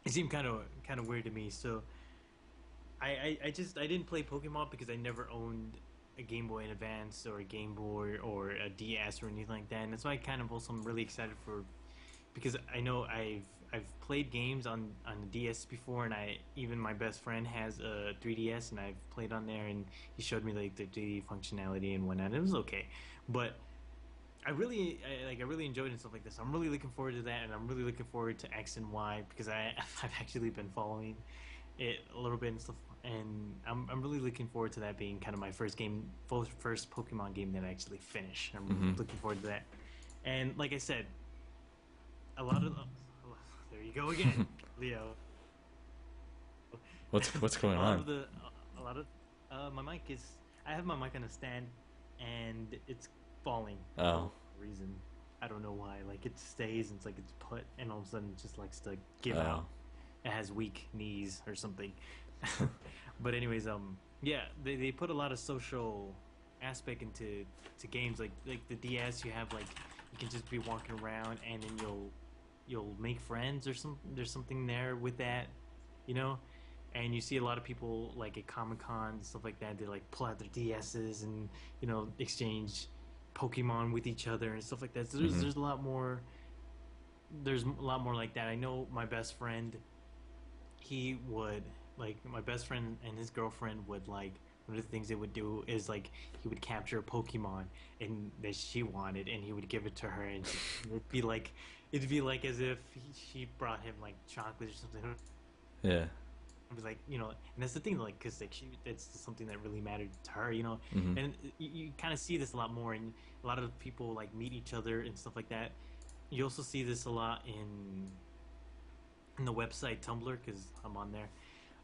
it seemed kind of weird to me. So I just I didn't play Pokemon because I never owned a Game Boy Advance or a Game Boy or a DS or anything like that, and that's why I kind of also am really excited for because I know I've played games on the DS before, and I even my best friend has a 3DS, and I've played on there, and he showed me like the 3D functionality and whatnot. It was okay, but I really enjoyed it and stuff like this. I'm really looking forward to that, and I'm really looking forward to X and Y because I've actually been following it a little bit and stuff, and I'm really looking forward to that being kind of my first Pokemon game that I actually finish. I'm Mm-hmm. looking forward to that, and like I said, a lot of there you go again, Leo. What's going a lot on? of the a lot of my mic is I have my mic on a stand and it's falling for Oh, a reason. I don't know why. Like it stays and it's like it's put and all of a sudden it just likes to give oh. out. It has weak knees or something. But anyways, yeah, they put a lot of social aspect into to games like the DS. You have like you can just be walking around and then you'll make friends or some. There's something there with that, you know. And you see a lot of people like at Comic Con and stuff like that. They like pull out their DSs and exchange Pokemon with each other and stuff like that. So Mm-hmm. there's a lot more. There's a lot more like that. I know my best friend he would like my best friend and his girlfriend would like one of the things they would do is like he would capture a Pokemon and that she wanted and he would give it to her and it'd be like as if she brought him like chocolate or something. Yeah. It was like and that's the thing like because like it's something that really mattered to her Mm-hmm. and you kind of see this a lot more and a lot of people like meet each other and stuff like that. You also see this a lot in the website Tumblr because I'm on there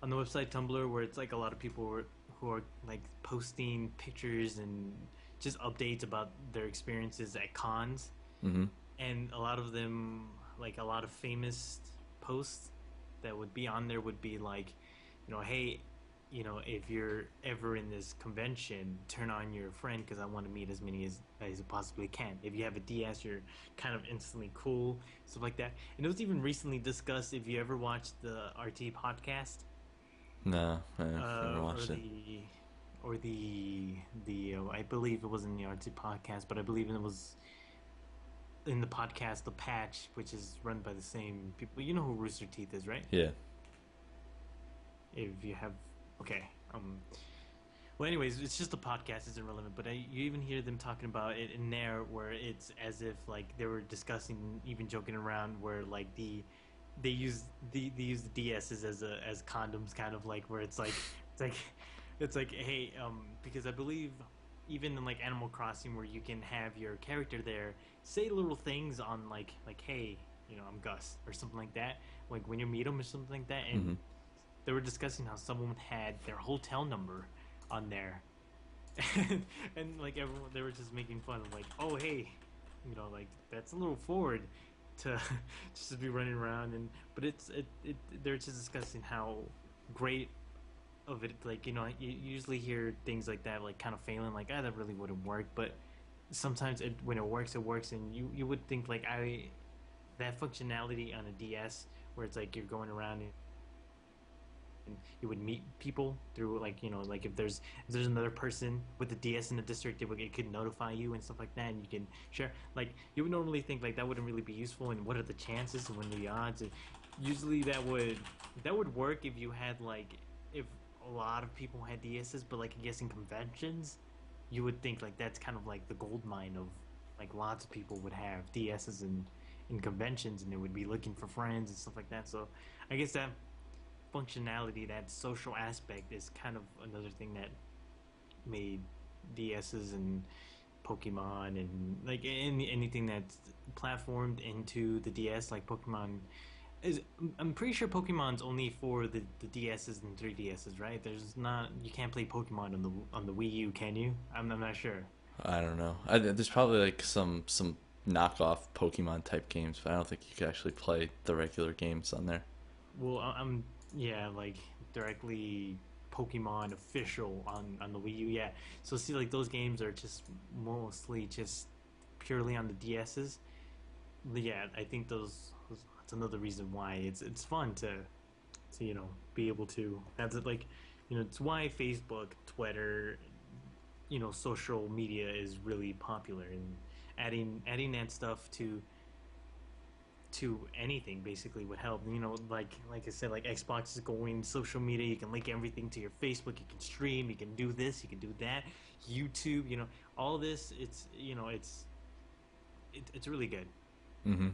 on the website Tumblr where it's like a lot of people who are like posting pictures and just updates about their experiences at cons, Mm-hmm. and a lot of them like a lot of famous posts that would be on there would be like, hey, if you're ever in this convention, turn on your friend because I want to meet as many as I possibly can. If you have a DS, you're kind of instantly cool, stuff like that. And it was even recently discussed if you ever watched the RT podcast, No, I've never or watched it. the I believe it was in the RT podcast, but I believe it was in the podcast The Patch, which is run by the same people. You know who Rooster Teeth is, right? Yeah. If you have, okay. Well, anyways, it's just a podcast; it's irrelevant. But you even hear them talking about it in there, where it's as if like they were discussing, even joking around, where like they use they use the DSs as condoms, kind of like where it's like it's like hey, because I believe even in like Animal Crossing, where you can have your character there say little things on like hey, I'm Gus or something like that, like when you meet him or something like that, and Mm-hmm. they were discussing how someone had their hotel number on there, and like everyone, they were just making fun of like, oh hey, like that's a little forward to just to be running around and but they're just discussing how great of it like you usually hear things like that like kind of failing like that really wouldn't work but sometimes when it works and you would think like I that functionality on a DS where it's like you're going around and you would meet people through like like if there's another person with the DS in the district it could notify you and stuff like that and you can share like you would normally think like that wouldn't really be useful and what are the chances and what are the odds and usually that would work if you had like if a lot of people had DSs but like I guess in conventions you would think like that's kind of like the gold mine of like lots of people would have DSs in conventions and they would be looking for friends and stuff like that so I guess that functionality, that social aspect, is kind of another thing that made DSs and Pokemon and like anything that's platformed into the DS, like Pokemon. I'm pretty sure Pokemon's only for the DSs and 3DSs, right? There's not you can't play Pokemon on the Wii U, can you? I'm not sure. I don't know. There's probably like some knockoff Pokemon type games, but I don't think you could actually play the regular games on there. Well, I'm yeah, like directly Pokemon official on the Wii U. Yeah, so see, like those games are just mostly just purely on the DSs. Yeah, I think that's another reason why it's fun to be able to have it like it's why Facebook, Twitter, social media is really popular and adding that stuff to anything basically would help. Like I said, like Xbox is going social media. You can link everything to your Facebook. You can stream. You can do this. You can do that. YouTube. All this. It's really good. Mm-hmm.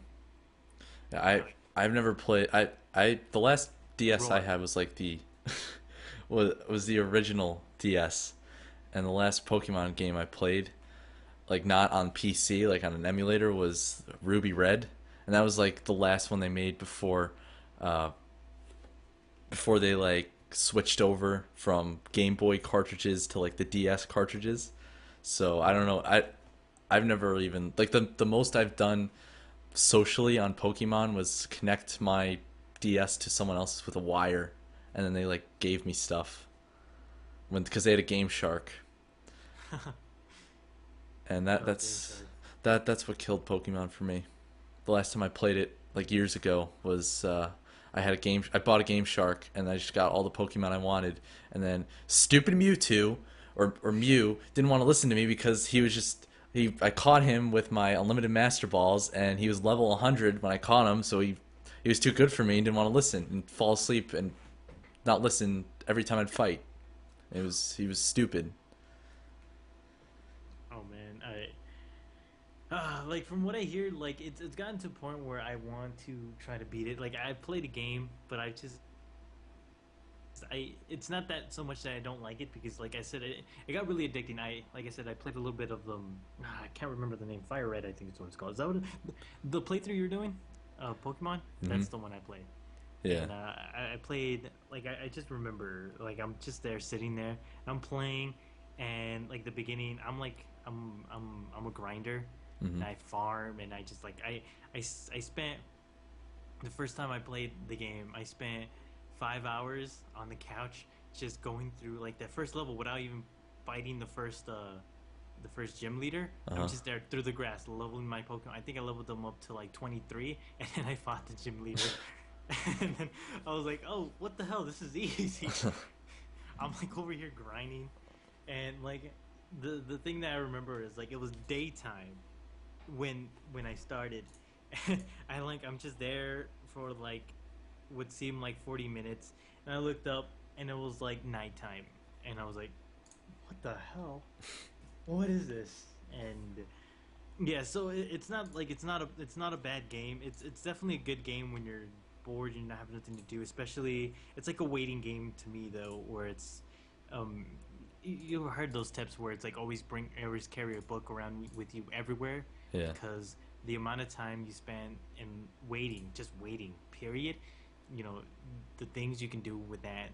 Yeah, All right, I've never played. I the last DS I roar. had was like the was the original DS, and the last Pokemon game I played, like not on PC, like on an emulator, was Ruby Red, and that was like the last one they made uh, before they like switched over from Game Boy cartridges to like the DS cartridges. So I don't know. I've never even like the most I've done socially on Pokemon was connect my DS to someone else's with a wire, and then they like gave me stuff when because they had a Game Shark, and Oh, Game Shark. that's what killed Pokemon for me. The last time I played it like years ago was I bought a Game Shark and I just got all the Pokemon I wanted, and then stupid Mewtwo or Mew didn't want to listen to me because he was just he I caught him with my unlimited Master Balls and he was level 100 when I caught him, so he was too good for me and didn't want to listen and fall asleep and not listen every time I'd fight. He was stupid. Oh man, like from what I hear, like it's gotten to a point where I want to try to beat it. Like I played a game, but I it's not that so much that I don't like it because like I said it got really addicting. Like I said I played a little bit of I can't remember the name. Fire Red, I think it's what it's called. Is that the playthrough you're doing? Pokemon? Hmm. That's the one I played. Yeah. And I played like I just remember like I'm just there sitting there and I'm playing and like the beginning I'm a grinder Hmm. and I farm and I just like I spent the first time I played the game I spent 5 hours on the couch just going through like that first level without even fighting the first gym leader. Uh I'm huh. just there through the grass leveling my Pokemon. I think I leveled them up to like 23 and then I fought the gym leader. And then I was like, "Oh, what the hell? This is easy." I'm like over here grinding, and like the thing that I remember is like it was daytime when I started. I'm just there for like would seem like 40 minutes, and I looked up and it was like nighttime, and I was like, "What the hell? What is this?" And yeah, so it's not like it's not a bad game. It's definitely a good game when you're bored and you have nothing to do. Especially, it's like a waiting game to me though, where it's um, you ever heard those tips where it's like always carry a book around with you everywhere Yeah. because the amount of time you spend in waiting, just waiting, period. You know, the things you can do with that,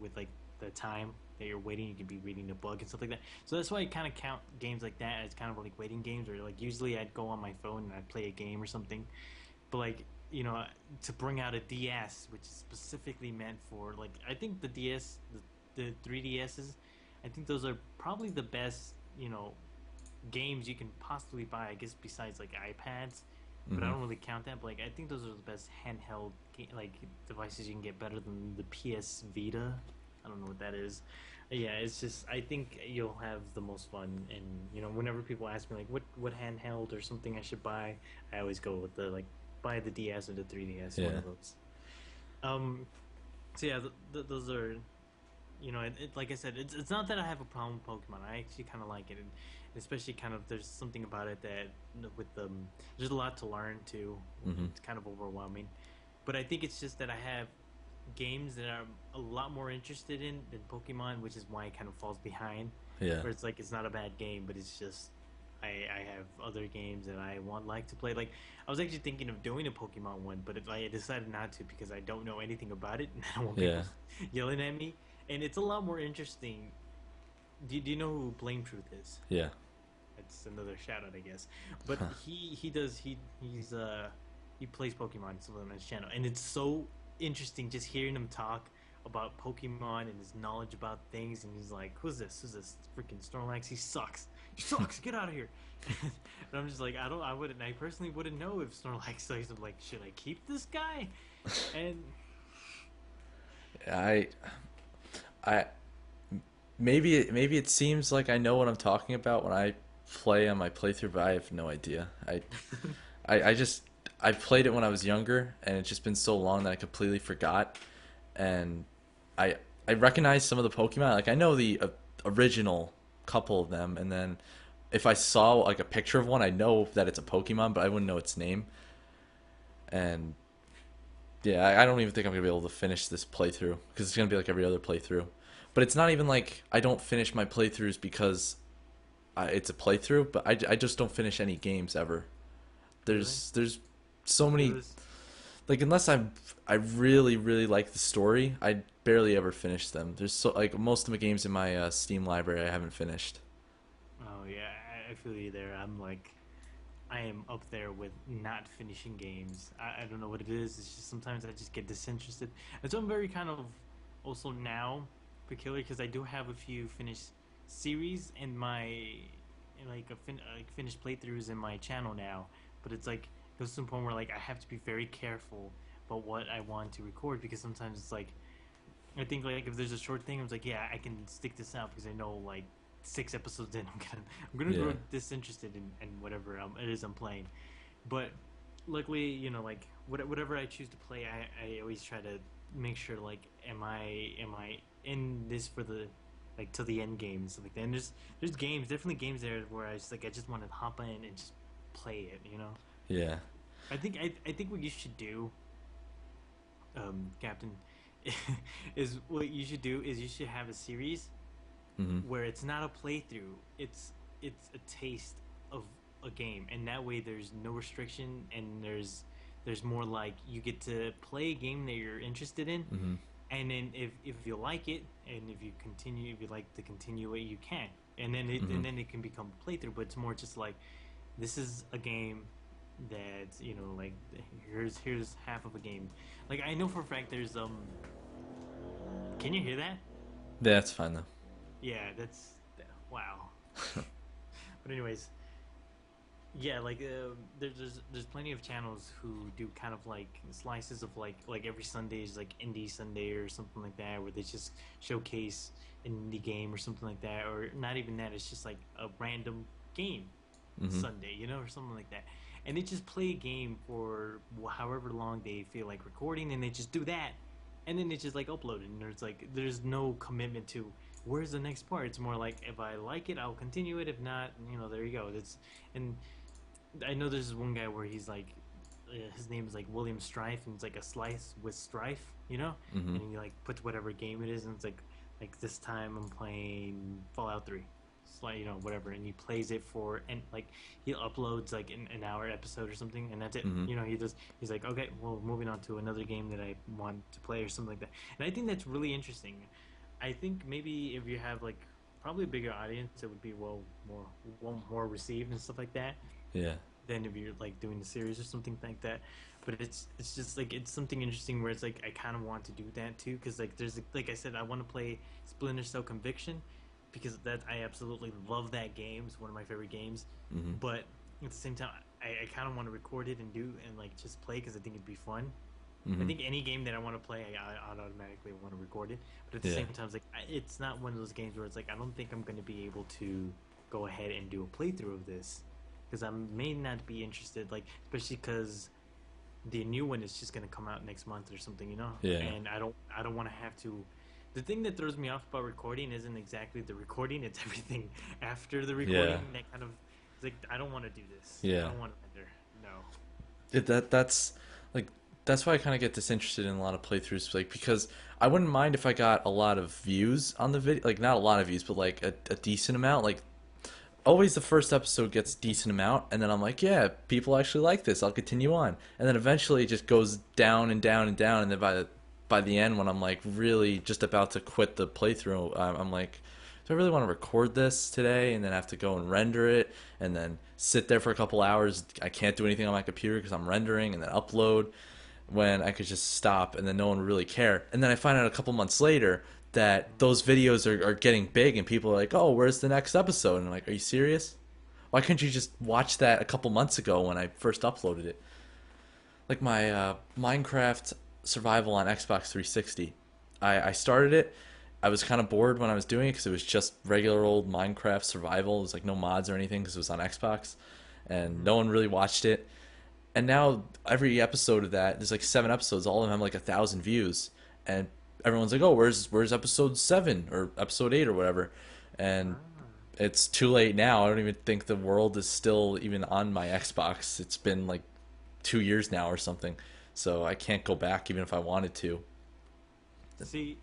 with like the time that you're waiting, you could be reading a book and stuff like that. So that's why I kind of count games like that as kind of like waiting games, or like usually I'd go on my phone and I'd play a game or something. But like to bring out a DS, which is specifically meant for like I think the DS, the 3DSs, I think those are probably the best games you can possibly buy. I guess besides like iPads, but I Hmm. don't really count that. But like I think those are the best handheld like devices you can get better than the PS Vita. I don't know what that is. Yeah, it's just I think you'll have the most fun. And whenever people ask me like what handheld or something I should buy, I always go with the like buy the DS or the 3DS, one Yeah. of those. Um, so yeah, those are like I said, it's not that I have a problem with Pokemon. I actually kind of like it, and especially kind of there's something about it that with there's a lot to learn too. Hmm. It's kind of overwhelming, but I think it's just that I have games that I'm a lot more interested in than Pokemon, which is why it kind of falls behind. Yeah. Where it's like it's not a bad game, but it's just I have other games that I want like to play. Like I was actually thinking of doing a Pokemon one, but I decided not to because I don't know anything about it, and I don't want Yeah. people yelling at me. And it's a lot more interesting. Do you know who Blame Truth is? Yeah. It's another shout out, I guess. But he does he plays Pokemon so on his channel, and it's so interesting just hearing him talk about Pokemon and his knowledge about things. And he's like, "Who's this? Who's this? Freaking Snorlax? He sucks. He sucks. Get out of here!" And I'm just like, I wouldn't. I personally wouldn't know if Snorlax sucks. I'm like, should I keep this guy? And I I maybe it seems like I know what I'm talking about when I play on my playthrough, but I have no idea. I just I played it when I was younger, and it's just been so long that I completely forgot. And I I recognize some of the Pokemon. Like I know the original couple of them, and then if I saw like a picture of one, I know that it's a Pokemon, but I wouldn't know its name. And yeah, I don't even think I'm gonna be able to finish this playthrough because it's gonna be like every other playthrough. But it's not even like I don't finish my playthroughs because it's a playthrough, but I just don't finish any games ever. Really? There's so There many, was. like unless I really really like the story, I barely ever finish them. There's so like most of the games in my Steam library I haven't finished. Oh yeah, I feel you there. I'm like, I am up there with not finishing games. I don't know what it is. It's just sometimes I just get disinterested. And so I'm very kind of also now peculiar because I do have a few finished series in my in like like finished playthroughs in my channel now. But it's like it goes to the point where like I have to be very careful about what I want to record because sometimes it's like I think like if there's a short thing, I was like, yeah, I can stick this out because I know like 6 episodes in, I'm gonna Yeah. grow disinterested in whatever it is I'm playing. But luckily, like whatever I choose to play, I always try to make sure like, am I in this for the like till the end game and stuff like that. And there's games, definitely games there where I just want to hop in and just play it. Yeah. I think what you should do, Captain, is what you should do is you should have a series Mhm. where it's not a playthrough. It's a taste of a game, and that way there's no restriction, and there's more like you get to play a game that you're interested in, Mhm. and then if you like it, and if you like to continue it, you can, and then Mhm. it can become a playthrough. But it's more just like this is a game that like here's half of a game. Like I know for a fact there's Can you hear that? Yeah, that's fine though. Yeah, that's wow. But anyways, yeah, like there's plenty of channels who do kind of like slices of like every Sunday is like indie Sunday or something like that, where they just showcase an indie game or something like that, or not even that. It's just like a random game Mhm. Sunday, or something like that. And they just play a game for however long they feel like recording, and they just do that, and then they just like upload it. And there's no commitment to where's the next part. It's more like if I like it, I'll continue it. If not, there you go. And I know there's one guy where he's like, his name is like William Strife, and it's like a slice with strife, Mhm. and he like puts whatever game it is, and it's like this time I'm playing Fallout 3, it's like whatever, and he plays it for and like he uploads like an hour episode or something, and that's it. Mhm. He's like, okay, well, moving on to another game that I want to play or something like that, and I think that's really interesting. I think maybe if you have like probably a bigger audience, it would be more received and stuff like that Yeah. than if you're like doing the series or something like that. But it's just like it's something interesting where it's like I kind of want to do that too because like there's like I said I want to play Splinter Cell Conviction because that I absolutely love that game. It's one of my favorite games. Mhm. But at the same time, I kind of want to record it and like just play because I think it'd be fun. I Mhm. think any game that I want to play, I automatically want to record it. But at the Yeah. same time, it's not one of those games where it's like I don't think I'm going to be able to go ahead and do a playthrough of this because I may not be interested. Like especially because the new one is just going to come out next month or something. Yeah. And I don't want to have to. The thing that throws me off about recording isn't exactly the recording; it's everything after the recording Yeah. that kind of. It's like I don't want to do this. I Yeah. don't want to enter. No. That's like that's why I kind of get disinterested in a lot of playthroughs, like because I wouldn't mind if I got a lot of views on the video, like not a lot of views, but like a decent amount. Like always, the first episode gets a decent amount, and then I'm like, yeah, people actually like this. I'll continue on, and then eventually it just goes down and down and down, and then by the end, when I'm like really just about to quit the playthrough, I'm like, do I really want to record this today and then have to go and render it and then sit there for a couple hours? I can't do anything on my computer because I'm rendering and then upload when I could just stop and then no one would really care. And then I find out a couple months later that those videos are getting big and people are like, oh, where's the next episode? And I'm like, are you serious? Why couldn't you just watch that a couple months ago when I first uploaded it? Like my Minecraft survival on Xbox 360. I started it. I was kind of bored when I was doing it because it was just regular old Minecraft survival. It was like no mods or anything because it was on Xbox, and Mm-hmm. no one really watched it. And now every episode of that, there's like 7 episodes. All of them have like 1,000 views, and everyone's like, "Oh, where's episode 7 or episode 8 or whatever?" And Ah. it's too late now. I don't even think the world is still even on my Xbox. It's been like 2 years now or something, so I can't go back even if I wanted to. See,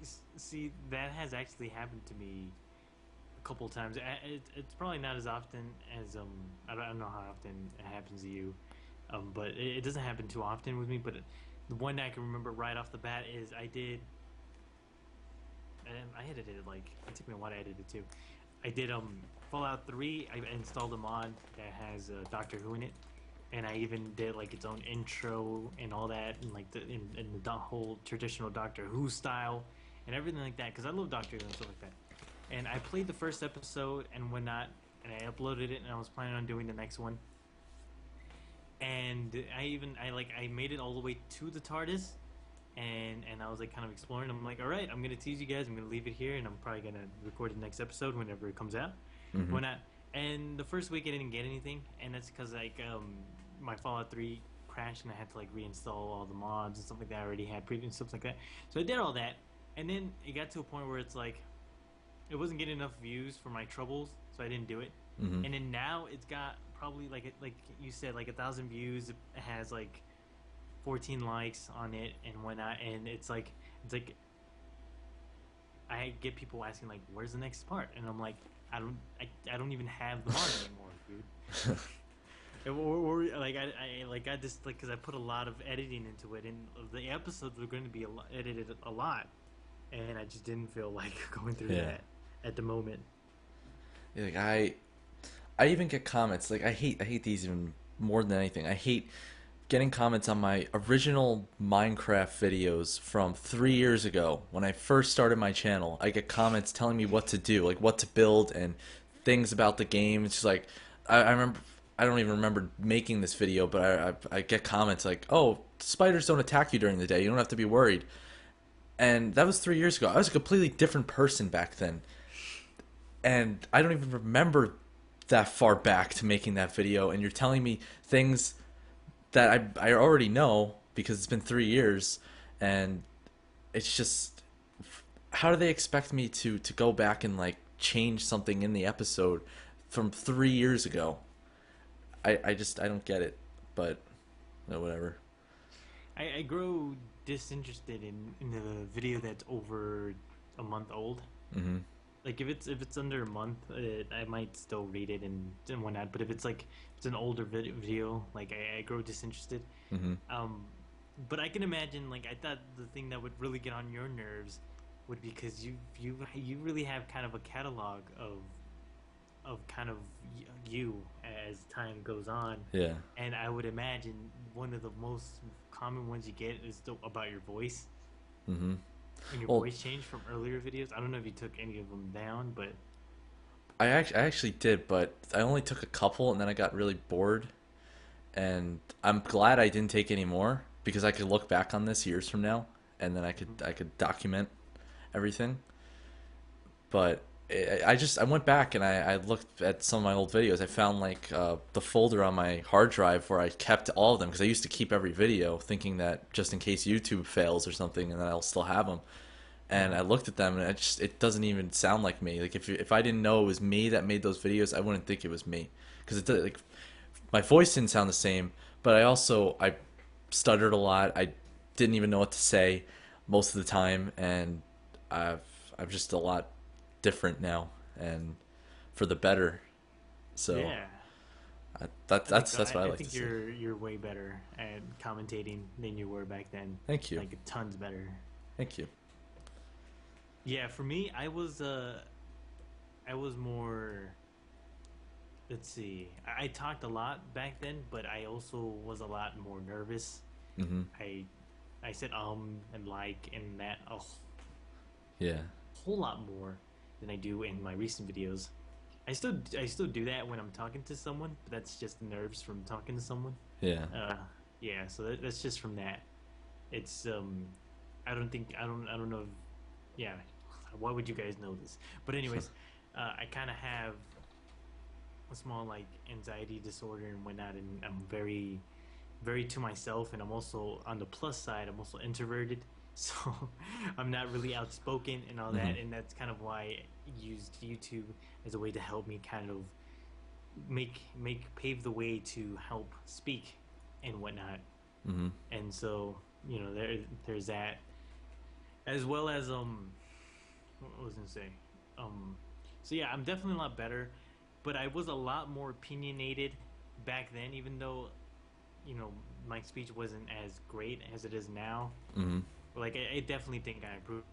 that has actually happened to me a couple times. It's probably not as often as I don't know how often it happens to you, but it doesn't happen too often with me. But the one that I can remember right off the bat is I did, and I edited it like it took me a while to edit it too. I did Fallout 3. I installed a mod that has Doctor Who in it, and I even did like its own intro and all that, and like in the whole traditional Doctor Who style and everything like that. Because I love Doctor Who and stuff like that. And I played the first episode and whatnot, and I uploaded it, and I was planning on doing the next one. And I made it all the way to the TARDIS, and I was like kind of exploring. I'm like, all right, I'm gonna tease you guys. I'm gonna leave it here, and I'm probably gonna record the next episode whenever it comes out. Hmm. When I and the first week I didn't get anything, and that's because like my Fallout 3 crashed, and I had to like reinstall all the mods and stuff like that I already had previous stuff like that. So I did all that, and then it got to a point where it's like it wasn't getting enough views for my troubles, so I didn't do it. Hmm. And then now it's got probably like you said, like 1,000 views. It has like 14 likes on it and whatnot, and it's like I get people asking like, "Where's the next part?" And I'm like, I don't even have the mod anymore, dude. Or like I got this like because I put a lot of editing into it, and the episodes were going to be edited a lot, and I just didn't feel like going through Yeah. that at the moment. Yeah, like I even get comments like I hate these even more than anything. I hate getting comments on my original Minecraft videos from 3 years ago when I first started my channel. I get comments telling me what to do, like what to build and things about the game. It's just like I remember. I don't even remember making this video, but I get comments like, "Oh, spiders don't attack you during the day. You don't have to be worried." And that was 3 years ago. I was a completely different person back then, and I don't even remember that far back to making that video. And you're telling me things that I already know because it's been 3 years, and it's just how do they expect me to go back and like change something in the episode from 3 years ago? I don't get it, but no, whatever. I grow disinterested in a video that's over a month old. Hmm. Like if it's under a month, I might still read it and whatnot. But if it's like it's an older video, like I grow disinterested. Hmm. Um, but I can imagine like I thought the thing that would really get on your nerves would be because you really have kind of a catalog of kind of you as time goes on, Yeah. and I would imagine one of the most common ones you get is about your voice Hmm. and your Well, voice change from earlier videos. I don't know if you took any of them down, but I actually did, but I only took a couple, and then I got really bored. And I'm glad I didn't take any more because I could look back on this years from now, and then I could document everything. But I went back and I looked at some of my old videos. I found like the folder on my hard drive where I kept all of them because I used to keep every video, thinking that just in case YouTube fails or something, and then I'll still have them. And I looked at them and it doesn't even sound like me. Like if I didn't know it was me that made those videos, I wouldn't think it was me because like my voice didn't sound the same. But I stuttered a lot. I didn't even know what to say most of the time, and I've I'm just a lot different now and for the better. So yeah, I think so. that's what I I like to think see. you're way better at commentating than you were back then. Thank you. Like tons better. Thank you. Yeah, for me, I was more. Let's see. I talked a lot back then, but I also was a lot more nervous. Hmm. I I said and like and that a Yeah. whole lot more than I do in my recent videos. I still do that when I'm talking to someone, but that's just nerves from talking to someone. Yeah. Uh, yeah, so that's just from that. It's I don't know. If, yeah, why would you guys know this? But anyways, I kind of have a small like anxiety disorder and whatnot, and I'm very very to myself, and I'm also on the plus side. I'm also introverted, so I'm not really outspoken and all Mm-hmm. that. And that's kind of why I used YouTube as a way to help me kind of make pave the way to help speak and whatnot. Mm-hmm. And so there's that, as well as what was I gonna say? Um, so yeah, I'm definitely a lot better, but I was a lot more opinionated back then, even though my speech wasn't as great as it is now. Mm-hmm. Like I definitely think I improved.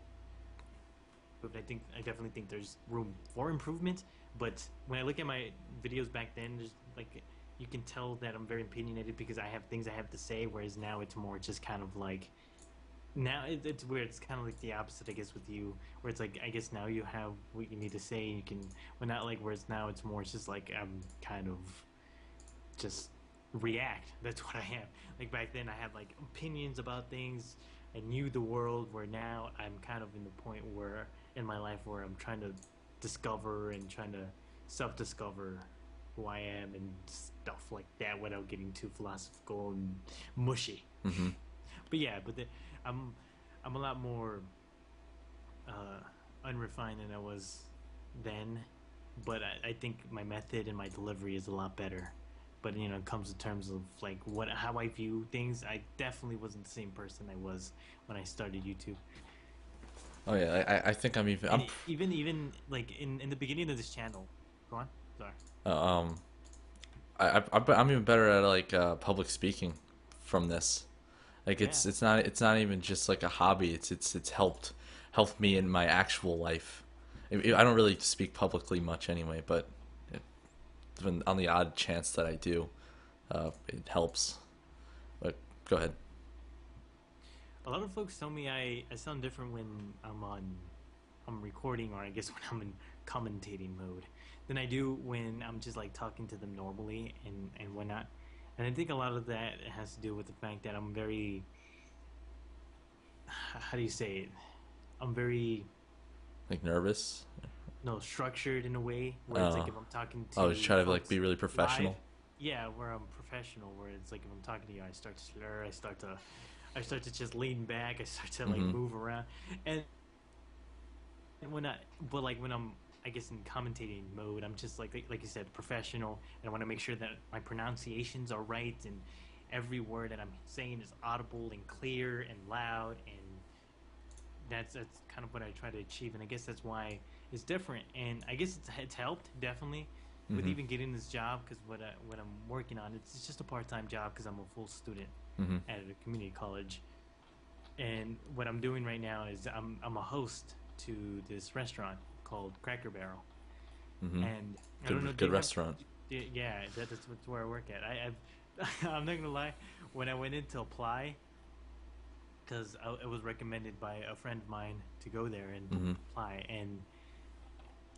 I definitely think there's room for improvement. But when I look at my videos back then, there's like you can tell that I'm very opinionated because I have things I have to say. Whereas now it's more just kind of like now it's weird. It's kind of like the opposite, I guess, with you, where it's like I guess now you have what you need to say. You can, well, not like whereas now it's more. It's just like I'm kind of just react. That's what I am. Like back then, I had like opinions about things. I knew the world. Where now I'm kind of in the point where in my life where I'm trying to discover and trying to self-discover who I am and stuff like that without getting too philosophical and mushy. Mm-hmm. But yeah, I'm I'm a lot more uh, unrefined than I was then. But I think my method and my delivery is a lot better. But it comes in terms of like what how I view things. I definitely wasn't the same person I was when I started YouTube. Oh yeah, I think I'm even And even like in the beginning of this channel. Go on. Sorry. um I'm even better at like public speaking from this. Like Yeah. it's not even just like a hobby. It's helped me in my actual life. I don't really speak publicly much anyway, but it, when, on the odd chance that I do, it helps. But go ahead. A lot of folks tell me I sound different when I'm recording, or I guess when I'm in commentating mode, than I do when I'm just like talking to them normally and whatnot. And I think a lot of that has to do with the fact that I'm very, how do you say it? I'm very Like nervous. no structured in a way where it's Uh, like if I'm talking I was to trying to like folks be really live, professional. yeah, where I'm professional, where it's like if I'm talking to you, I start to slur, I start to just lean back, I start to like Mm-hmm. move around, and when I, but like when I'm, I guess in commentating mode, I'm just like you said, professional, and I want to make sure that my pronunciations are right and every word that I'm saying is audible and clear and loud, and that's kind of what I try to achieve, and I guess that's why it's different, and I guess it's helped definitely with Mm-hmm. even getting this job because what I'm working on it's just a part time job because I'm a full student Mm-hmm. at a community college, and what I'm doing right now is I'm a host to this restaurant called Cracker Barrel, Mm-hmm. and I don't know. Do Good you have? restaurant. Yeah, that's where I work at. I'm not gonna lie. When I went in to apply, because it was recommended by a friend of mine to go there and Mm-hmm. apply, and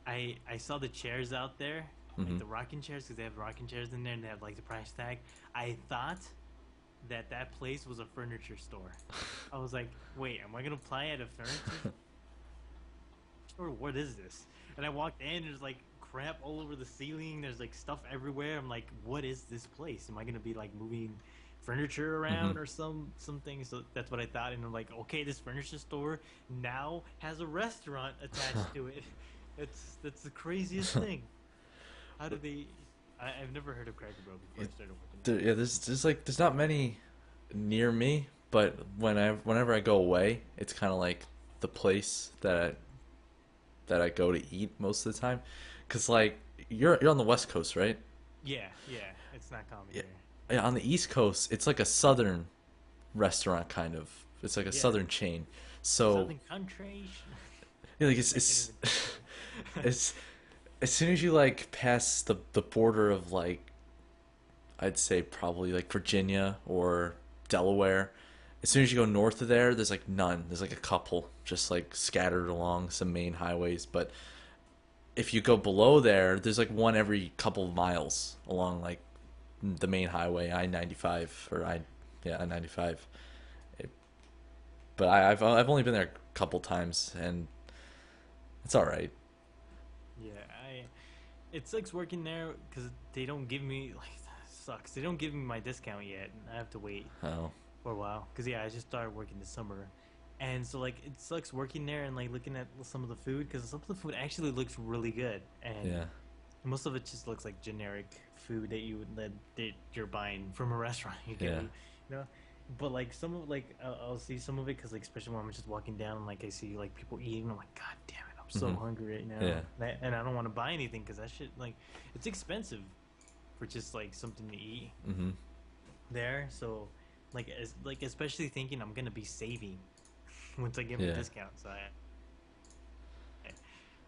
I saw the chairs out there, Mm-hmm. like the rocking chairs, because they have rocking chairs in there, and they have like the price tag. I thought that place was a furniture store. I was like, wait, am I gonna apply at a furniture store? What is this? And I walked in, there's like crap all over the ceiling. There's like stuff everywhere. I'm like, what is this place? Am I gonna be like moving furniture Mm-hmm. around or something? So that's what I thought, and I'm like, okay, this furniture store now has a restaurant attached to it. That's the craziest thing. How do they? I've never heard of Cracker Barrel before I started working there. Yeah, there's like there's not many near me, but whenever I go away, it's kind of like the place that I go to eat most of the time, cause like you're on the West Coast, right? Yeah, yeah, it's not common Yeah, here. yeah. On the East Coast, it's like a southern restaurant kind of. It's like a Yeah, southern chain. So Southern country. yeah, like I can't even think of it. it's as soon as you like pass the border of like I'd say probably like Virginia or Delaware. As soon as you go north of there, there's like none. There's like a couple just like scattered along some main highways. But if you go below there, there's like one every couple of miles along like the main highway, I-95 or I-95. But I've only been there a couple times and it's all right. Yeah, it sucks working there because they don't give me like sucks. They don't give me my discount yet. I have to wait Oh, for a while because yeah, I just started working this summer, and so like it sucks working there and like looking at some of the food because some of the food actually looks really good, and yeah. most of it just looks like generic food that you're buying from a restaurant. You get Yeah. me, you know. But like some of like I'll see some of it because like especially when I'm just walking down and like I see like people eating, I'm like, God damn it, I'm so Hmm. hungry right now, Yeah. and I don't want to buy anything because that shit like it's expensive for just like something to eat Hmm. there. So like especially thinking I'm gonna be saving once I get my Yeah. discount. So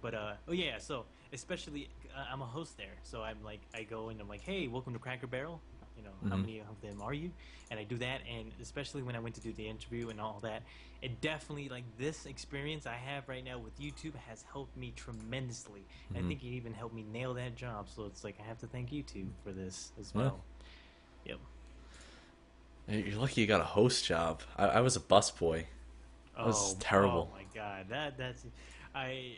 but oh yeah, so especially I'm a host there, so I'm like I go and I'm like, hey, welcome to Cracker Barrel. You know, how Hmm. many of them are you? And I do that, and especially when I went to do the interview and all that, it definitely like this experience I have right now with YouTube has helped me tremendously. And I Hmm. think it even helped me nail that job. So it's like I have to thank YouTube for this as Yeah. well. Yep. You're lucky you got a host job. I was a busboy. That was Oh terrible. my God, that's I.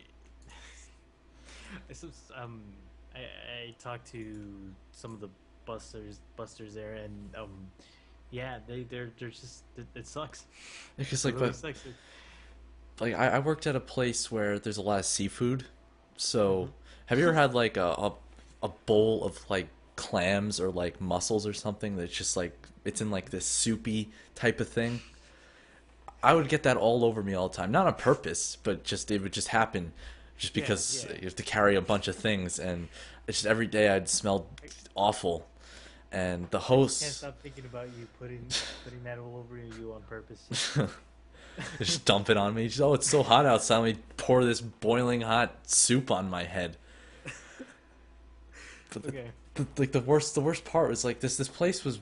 It's just, I talked to some of the busters there, and yeah, they're just it sucks. Because It like, really but sucks. like I worked at a place where there's a lot of seafood. So Mm-hmm. have you ever had like a bowl of like clams or like mussels or something that's just like it's in like this soupy type of thing? I would get that all over me all the time, not on purpose, but just it would just happen, just Yeah, because yeah. you have to carry a bunch of things, and it's just every day I'd smell awful. And the I just can't hosts stop thinking about you putting that all over you on purpose. just dump it on me. Just, oh, it's so hot outside. Let me pour this boiling hot soup on my head. But Okay. like the worst part was like this place was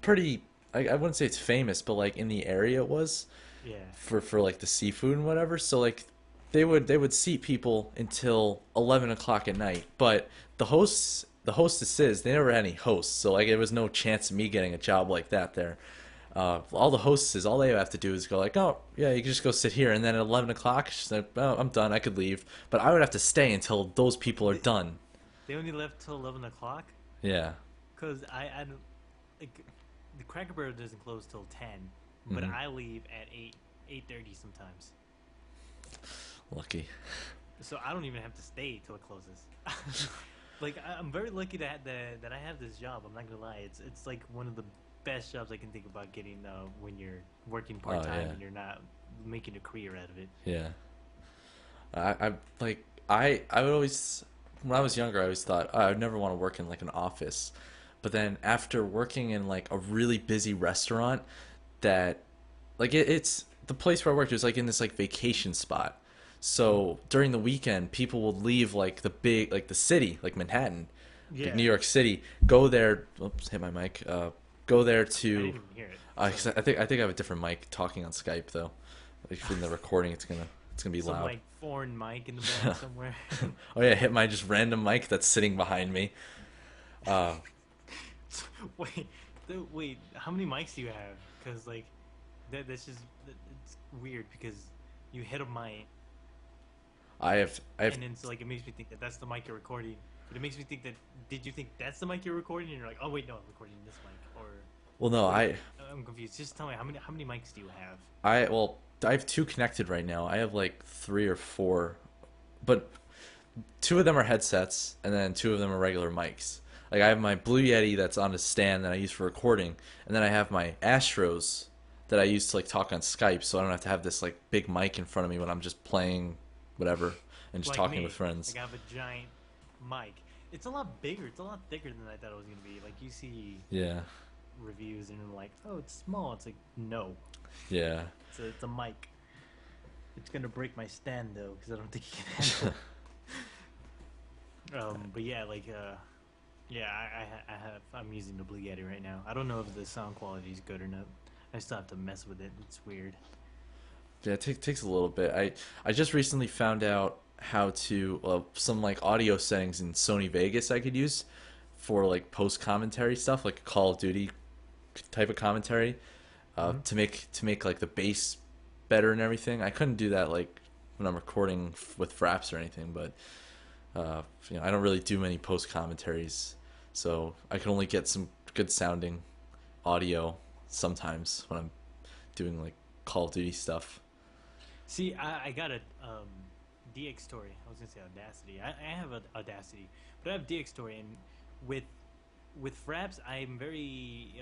pretty. I wouldn't say it's famous, but like in the area it was Yeah. for like the seafood and whatever. So like they would seat people until 11 o'clock at night. But the hostesses, they never had any hosts, so like there was no chance of me getting a job like that there. All the hostesses, all they have to do is go like, oh yeah, you can just go sit here, and then at 11 o'clock, she's like, oh, I'm done, I could leave. But I would have to stay until those people are They, done. they only left till 11 o'clock Yeah. because I don't like the Cracker Barrel doesn't close till 10, but Hmm. I leave at 8:30 sometimes. Lucky. So I don't even have to stay till it closes. Like I'm very lucky that I have this job. I'm not gonna lie. It's like one of the best jobs I can think about getting when you're working part Oh time yeah. and you're not making a career out of it. Yeah. I like I would always when I was younger I always thought, oh, I'd never want to work in like an office. But then after working in like a really busy restaurant that like it's the place where I worked was like in this like vacation spot. Hmm. So during the weekend people would leave like the big like the city, like Manhattan, like New Yeah, York City, go there, oops, hit my mic. Go there I to didn't even hear it. 'cause So I think I have a different mic talking on Skype though. Like in the recording it's gonna be some loud. like foreign mic in the back somewhere. Oh yeah, hit my just random mic that's sitting behind me. Uh, Wait, wait. How many mics do you have? Because like it's weird because you hit a mic I have and then so like it makes me think that that's the mic you're recording. But it makes me think that did you think that's the mic you're recording? And you're like, oh wait, no, I'm recording this mic. Or well no wait, I I'm confused. Just tell me how many mics do you have? I well I have two connected right now. I have like three or four, but two of them are headsets, and then two of them are regular mics. Like I have my Blue Yeti that's on a stand that I use for recording, and then I have my Astros that I use to like talk on Skype, so I don't have to have this like big mic in front of me when I'm just playing whatever and just Like talking with me, friends. like I have a giant mic. It's a lot bigger. It's a lot thicker than I thought it was gonna be. Like you see Yeah, reviews and you're like, oh, it's small. It's like no, yeah. it's a mic. It's gonna break my stand though because I don't think you can handle it. But yeah, like yeah, I'm using the Blue Yeti right now. I don't know if the sound quality is good or not. I still have to mess with it. It's weird. Yeah, takes a little bit. I just recently found out how to some like audio settings in Sony Vegas I could use for like post commentary stuff, like Call of Duty type of commentary, Hmm. to make like the bass better and everything. I couldn't do that like when I'm recording with Fraps or anything, but I don't really do many post commentaries, so I can only get some good sounding audio sometimes when I'm doing like Call of Duty stuff. See, I got a DX story. I was gonna say Audacity. I have a Audacity, but I have DX story, and with with Fraps, I'm very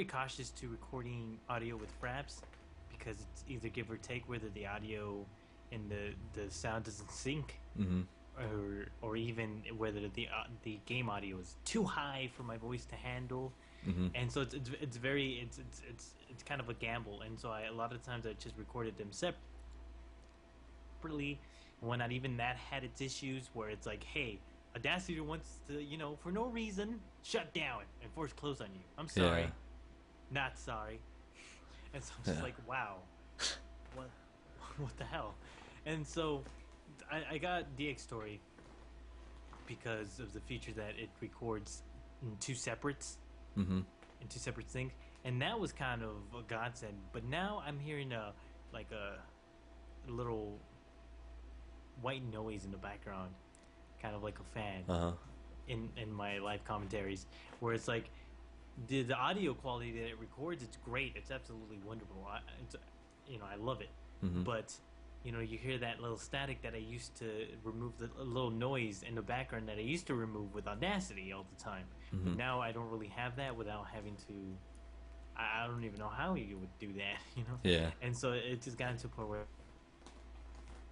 cautious to recording audio with Fraps because it's either give or take whether the audio and the sound doesn't sync, Mm-hmm. or even whether the game audio is too high for my voice to handle. Mm-hmm. And so it's very it's kind of a gamble, and so a lot of times I just recorded them separately, and when not even that had its issues where it's like, hey, Audacity wants to, for no reason shut down and force close on you. I'm sorry, Yeah. not sorry. And so I'm just Yeah. like, wow, what what the hell? And so I got DX Story because of the feature that it records in Mm-hmm. two separate things, and that was kind of a godsend. But now I'm hearing a little white noise in the background, kind of like a fan Uh-huh. in my live commentaries, where it's like the audio quality that it records, it's great, it's absolutely wonderful. I love it, Mm-hmm. but you hear that little static that I used to remove, the a little noise in the background that I used to remove with Audacity all the time. Mm-hmm. But now I don't really have that without having to. I don't even know how you would do that. Yeah. And so it just got into a point where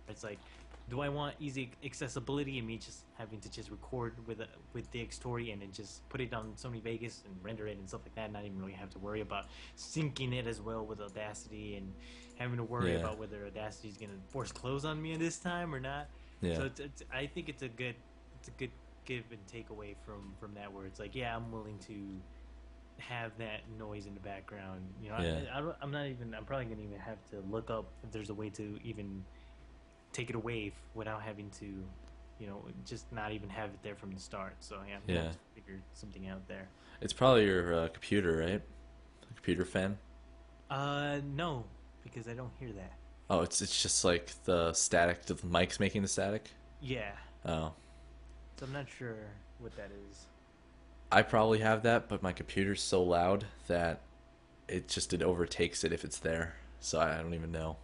it's like, do I want easy accessibility and me just having to just record with the Story and then just put it on Sony Vegas and render it and stuff like that, and not even really have to worry about syncing it as well with Audacity and having to worry Yeah. about whether Audacity is gonna force close on me this time or not. Yeah. So I think it's a good give and take away from that, where it's like, yeah, I'm willing to have that noise in the background. Yeah. I'm probably gonna even have to look up if there's a way to even take it away without having to, just not even have it there from the start. So yeah, I'm gonna Yeah. have to figure something out there. It's probably your computer, right? Computer fan. No, because I don't hear that. Oh, it's just like the static. The mic's making the static. Yeah, Oh, so I'm not sure what that is. I probably have that, but my computer's so loud that it overtakes it if it's there. So I don't even know.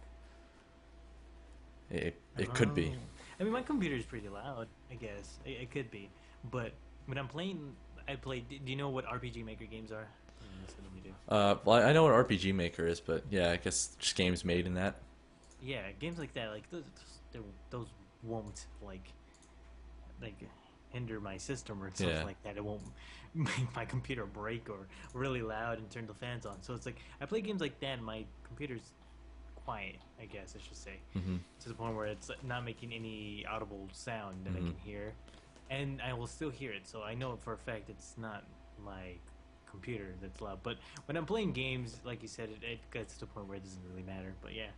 It could be. I mean, my computer is pretty loud. I guess it could be, but when I'm playing, I play. Do you know what RPG Maker games are? Yes, I know you do. Well, I know what RPG Maker is, but yeah, I guess just games made in that. Yeah, games like that, like those won't like hinder my system or something Yeah. like that. It won't make my computer break or really loud and turn the fans on. So it's like I play games like that, and my computer's quiet, I guess I should say, Mm-hmm. to the point where it's not making any audible sound that I Mhm. can hear, and I will still hear it. So I know for a fact it's not my computer that's loud. But when I'm playing games, like you said, it gets to the point where it doesn't really matter. But yeah,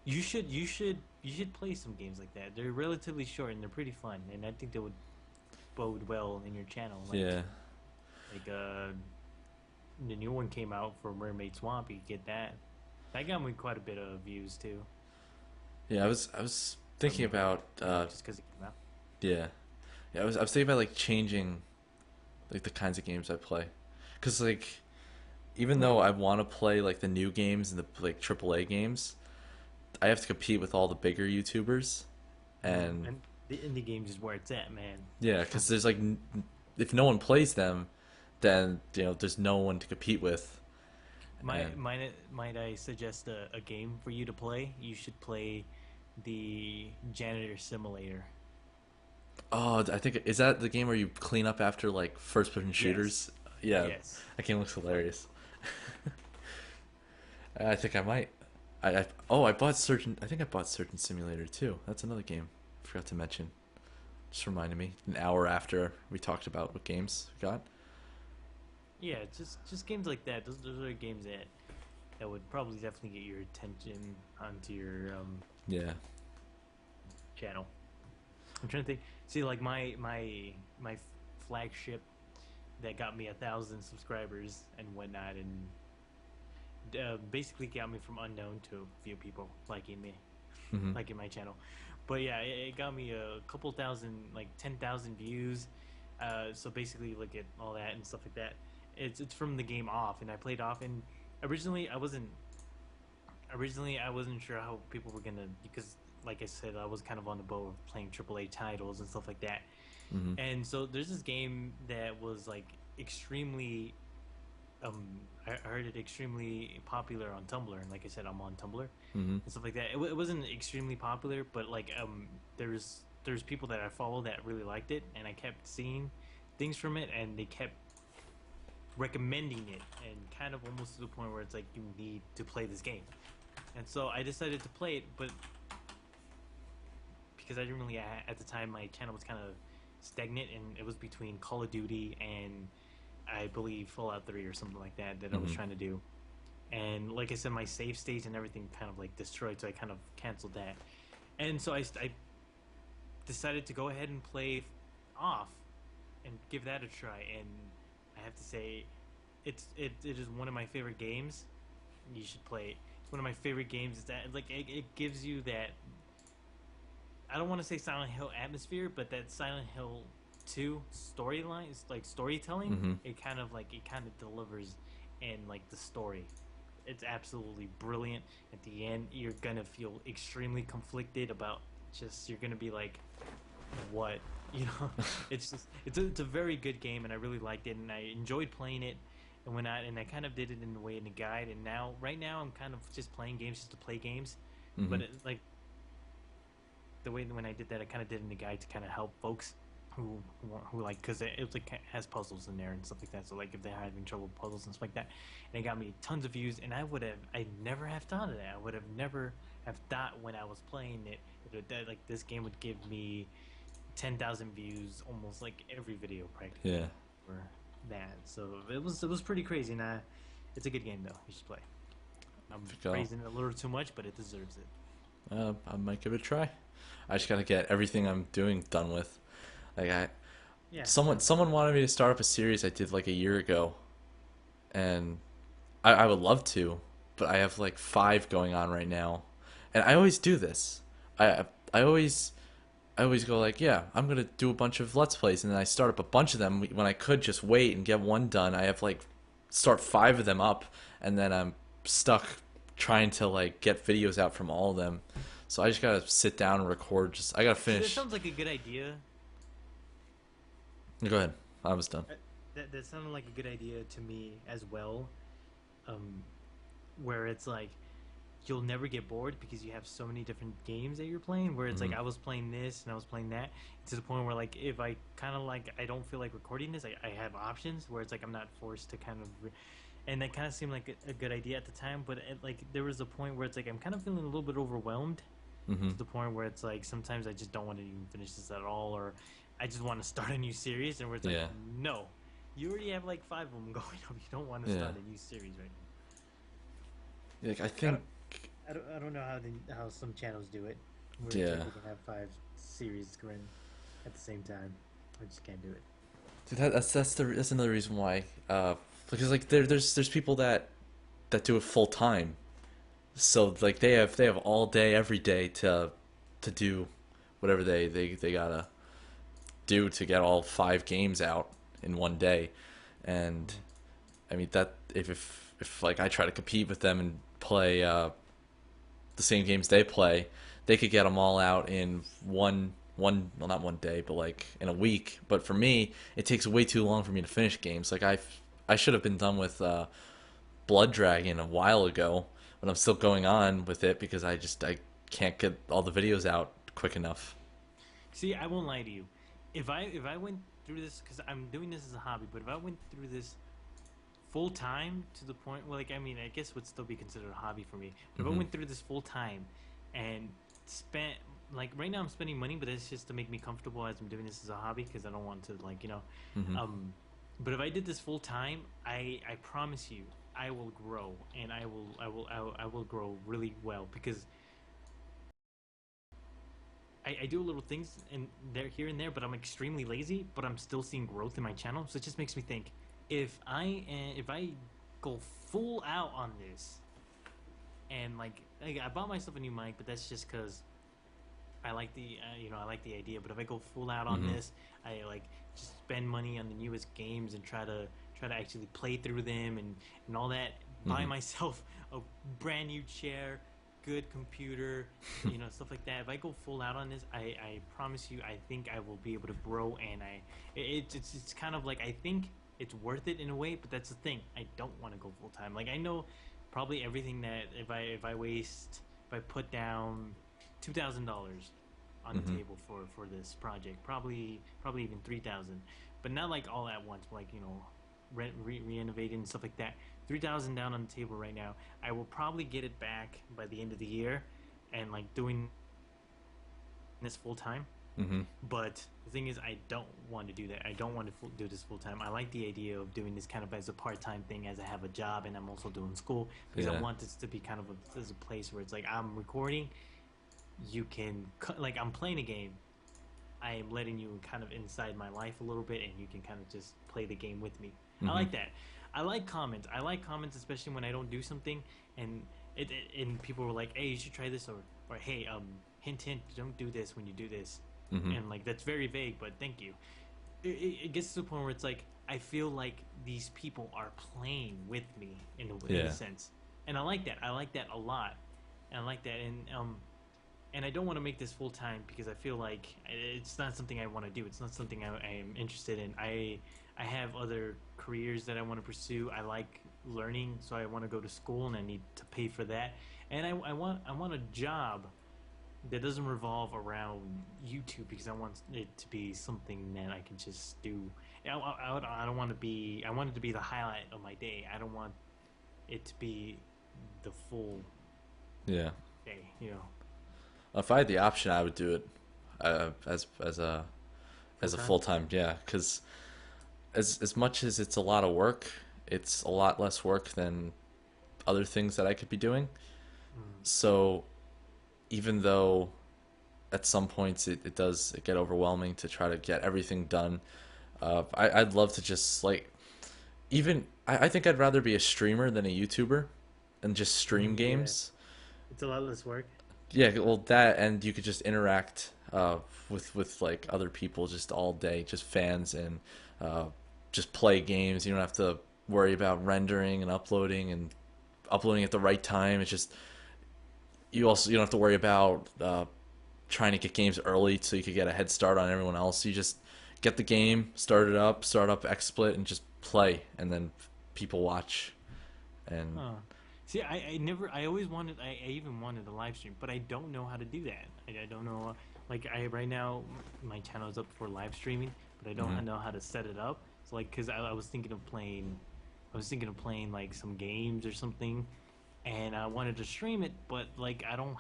you should play some games like that. They're relatively short and they're pretty fun, and I think they would bode well in your channel. Yeah. Like the new one came out for Mermaid Swamp. You get that. That got me quite a bit of views too. Yeah, I was thinking about Just because it came out. yeah. Yeah, I was thinking about like changing like the kinds of games I play. Cuz like even though I want to play like the new games and the like AAA games, I have to compete with all the bigger YouTubers and And the indie games is where it's at, man. yeah, cuz there's like if no one plays them, then there's no one to compete with. And Might I suggest a game for you to play? You should play the Janitor Simulator. oh, I think is that the game where you clean up after like first person shooters? Yeah, Yes. that game looks hilarious. I think I might. I bought Surgeon. I think I bought Surgeon Simulator too. That's another game. Forgot to mention. Just reminded me. An hour after we talked about what games we got. Yeah, just games like that. Those are games that would probably definitely get your attention onto your Yeah. channel. I'm trying to think. See, like my flagship that got me 1,000 subscribers and whatnot, and basically got me from unknown to a few people liking me, Hmm. liking my channel. But yeah, it got me a couple thousand, like 10,000 views, So basically, look at all that and stuff like that. It's from the game Off, and I played Off, and originally I wasn't sure how people were gonna, because like I said, I was kind of on the boat of playing AAA titles and stuff like that. Mm-hmm. And so there's this game that was like extremely I heard it extremely popular on Tumblr, and like I said, I'm on Tumblr Mm-hmm. and stuff like that. It wasn't extremely popular, but like there's people that I follow that really liked it, and I kept seeing things from it, and they kept recommending it, and kind of almost to the point where it's like you need to play this game. And so I decided to play it, but because I didn't really at the time my channel was kind of stagnant, and it was between Call of Duty and I believe Fallout 3 or something like that that I was Mm-hmm. trying to do. And like I said, my save states and everything kind of like destroyed, so I kind of canceled that. And so I decided to go ahead and play Off and give that a try. And I have to say, it is one of my favorite games. You should play it. It's one of my favorite games. Is that like it gives you that, I don't want to say Silent Hill atmosphere, but that Silent Hill 2 storyline, like storytelling. Mm-hmm. It kind of delivers in like the story. It's absolutely brilliant. At the end, you're gonna feel extremely conflicted about, just you're gonna be like, what, you know? It's a very good game, and I really liked it, and I enjoyed playing it. And I kind of did it in a way in a guide, and now right now I'm kind of just playing games just to play games, Mm-hmm. but like the way when I did that, I kind of did in the guide to kind of help folks who like, because it like has puzzles in there and stuff like that. So like if they're having trouble with puzzles and stuff like that, and it got me tons of views. And I never have thought of that. I would have never have thought when I was playing it that like this game would give me 10,000 views almost like every video practically Yeah. for that. So it was pretty crazy. Now it's a good game though. You should play. I'm praising it a little too much, but it deserves it. I might give it a try. I just gotta get everything I'm doing done with. Like Yeah. someone wanted me to start up a series I did like a year ago, and I would love to, but I have like five going on right now, and I always do this. I always go like, yeah, I'm gonna do a bunch of let's plays, and then I start up a bunch of them when I could just wait and get one done. I have like start five of them up, and then I'm stuck trying to like get videos out from all of them. So I just gotta sit down and record. Just I gotta See, that finish. sounds like a good idea. Go ahead. I was done. That sounded like a good idea to me as well. Um, where it's like you'll never get bored because you have so many different games that you're playing. Where it's Hmm. like I was playing this and I was playing that, to the point where like if I kind of like I don't feel like recording this, I have options where it's like I'm not forced to kind of. And that kind of seemed like a good idea at the time, but like there was a point where it's like I'm kind of feeling a little bit overwhelmed, Hmm. to the point where it's like sometimes I just don't want to even finish this at all, or I just want to start a new series, and where it's like, Yeah. no, you already have like five of them going up. You don't want to Yeah. start a new series right Like I now. think. I don't know how some channels do it, where it's Yeah. like they can have five series going at the same time. I just can't do it. Dude, that's another reason why. Because like there's people that do it full time, so like they have all day every day to do whatever they gotta do to get all five games out in one day, and I mean that if like I try to compete with them and play the same games they play, they could get them all out in one well not one day but like in a week. But for me, it takes way too long for me to finish games. Like I should have been done with Blood Dragon a while ago, but I'm still going on with it because I can't get all the videos out quick enough. See, I won't lie to you. If I went through this, because I'm doing this as a hobby, but if I went through this full time to the point, well, like I mean, I guess would still be considered a hobby for me. But if I Hmm. went through this full time and spent, like right now I'm spending money, but it's just to make me comfortable as I'm doing this as a hobby, because I don't want to like Hmm. um. But if I did this full time, I promise you, I will grow, and I will grow really well, because I do little things and there here and there, but I'm extremely lazy. But I'm still seeing growth in my channel, so it just makes me think, if I go full out on this, and like I bought myself a new mic, but that's just because I like the I like the idea, but if I go full out on Mm-hmm. this, I like just spend money on the newest games and try to actually play through them and all that. Buy Mm-hmm. myself a brand new chair, good computer, stuff like that. If I go full out on this, I promise you, I think I will be able to grow, and it's kind of like I think it's worth it in a way, but that's the thing. I don't want to go full time. Like I know probably everything that if I put down $2,000 on the Mm-hmm. table for this project, probably even 3,000, but not like all at once. Like renovating and stuff like that. 3,000 down on the table right now. I will probably get it back by the end of the year, and like doing this full time. Mm-hmm. But the thing is, I don't want to do that. I don't want to do this full time. I like the idea of doing this kind of as a part time thing, as I have a job and I'm also doing school, because I Yeah. want this to be kind of as a place where it's like I'm recording. You can like I'm playing a game. I am letting you kind of inside my life a little bit, and you can kind of just play the game with me. I Mm-hmm. like that. I like comments. I like comments, especially when I don't do something, and and people were like, "Hey, you should try this," or "Hey, hint, hint, don't do this when you do this," Mm-hmm. and like that's very vague, but thank you. It gets to the point where it's like I feel like these people are playing with me in a Yeah. sense, and I like that. I like that a lot, and I like that, and I don't want to make this full time because I feel like it's not something I want to do. It's not something I am interested in. I have other careers that I want to pursue. I like learning, so I want to go to school and I need to pay for that. And I want a job that doesn't revolve around YouTube because I want it to be something that I can just do. I don't want to be. I want it to be the highlight of my day. I don't want it to be the full Yeah. day. If I had the option, I would do it Full as a time. full time. Yeah, because as much as it's a lot of work, it's a lot less work than other things that I could be doing. Mm. So even though at some points it does get overwhelming to try to get everything done, I'd love to just like I think I'd rather be a streamer than a YouTuber and just stream Yeah, games. it's a lot less work. Yeah, well, that and you could just interact with like other people just all day, just fans, and uh, just play games. You don't have to worry about rendering and uploading at the right time. It's just you don't have to worry about trying to get games early so you could get a head start on everyone else. You just get the game, start up XSplit, and just play, and then people watch. And Huh. See, I never, I always wanted, I even wanted a live stream, but I don't know how to do that. I don't know, like, right now, my channel is up for live streaming, but I mhm. don't know how to set it up. So, like, because I was thinking of playing, like, some games or something, and I wanted to stream it, but, like, I don't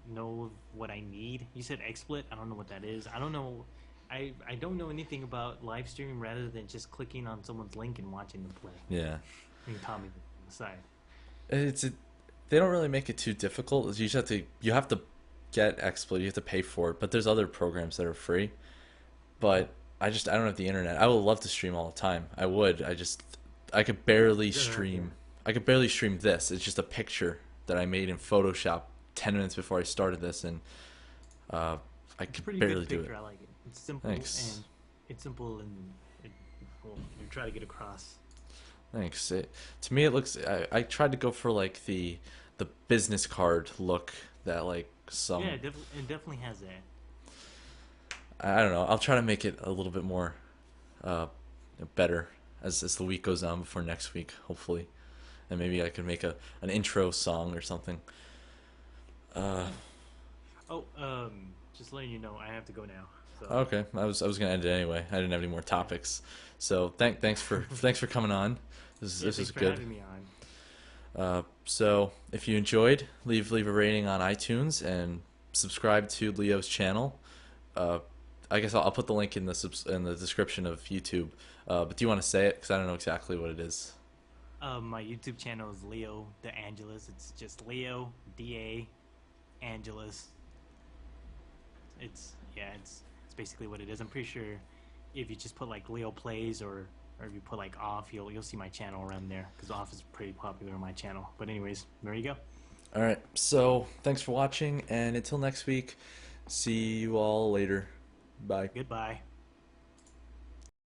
know what I need. You said XSplit, I don't know what that is. I don't know, I don't know anything about live streaming rather than just clicking on someone's link and watching them play. Yeah, And Tommy on the side. it's they don't really make it too difficult. You just have to get XSplit. You have to pay for it. But there's other programs that are free. But I don't have the internet. I would love to stream all the time. I would. I could barely You don't have the stream. I could barely stream this. It's just a picture that I made in Photoshop 10 minutes before I started this, and uh, I It's a could pretty barely good do picture. it. I like it. It's simple Thanks. and it, well, you try to get across. Thanks. To me, it looks. I tried to go for like the business card look that like Yeah, some. it definitely has that. I don't know. I'll try to make it a little bit more uh, better as the week goes on before next week, hopefully, and maybe I can make an intro song or something. Uh, Oh, just letting you know, I have to go now. So okay, I was gonna end it anyway. I didn't have any more topics, so thanks for coming on. yeah, This is thanks for good. having me on. So if you enjoyed, leave a rating on iTunes and subscribe to Leo's channel. Uh, I guess I'll put the link in in the description of YouTube. But do you want to say it? Because I don't know exactly what it is. My YouTube channel is LeoDaAngeles. It's just Leo Angeles. It's basically what it is. I'm pretty sure if you just put like Leo plays or if you put like off, you'll see my channel around there because off is pretty popular on my channel. But anyways, there you go. All right. So thanks for watching, and until next week, See you all later. Bye. Goodbye.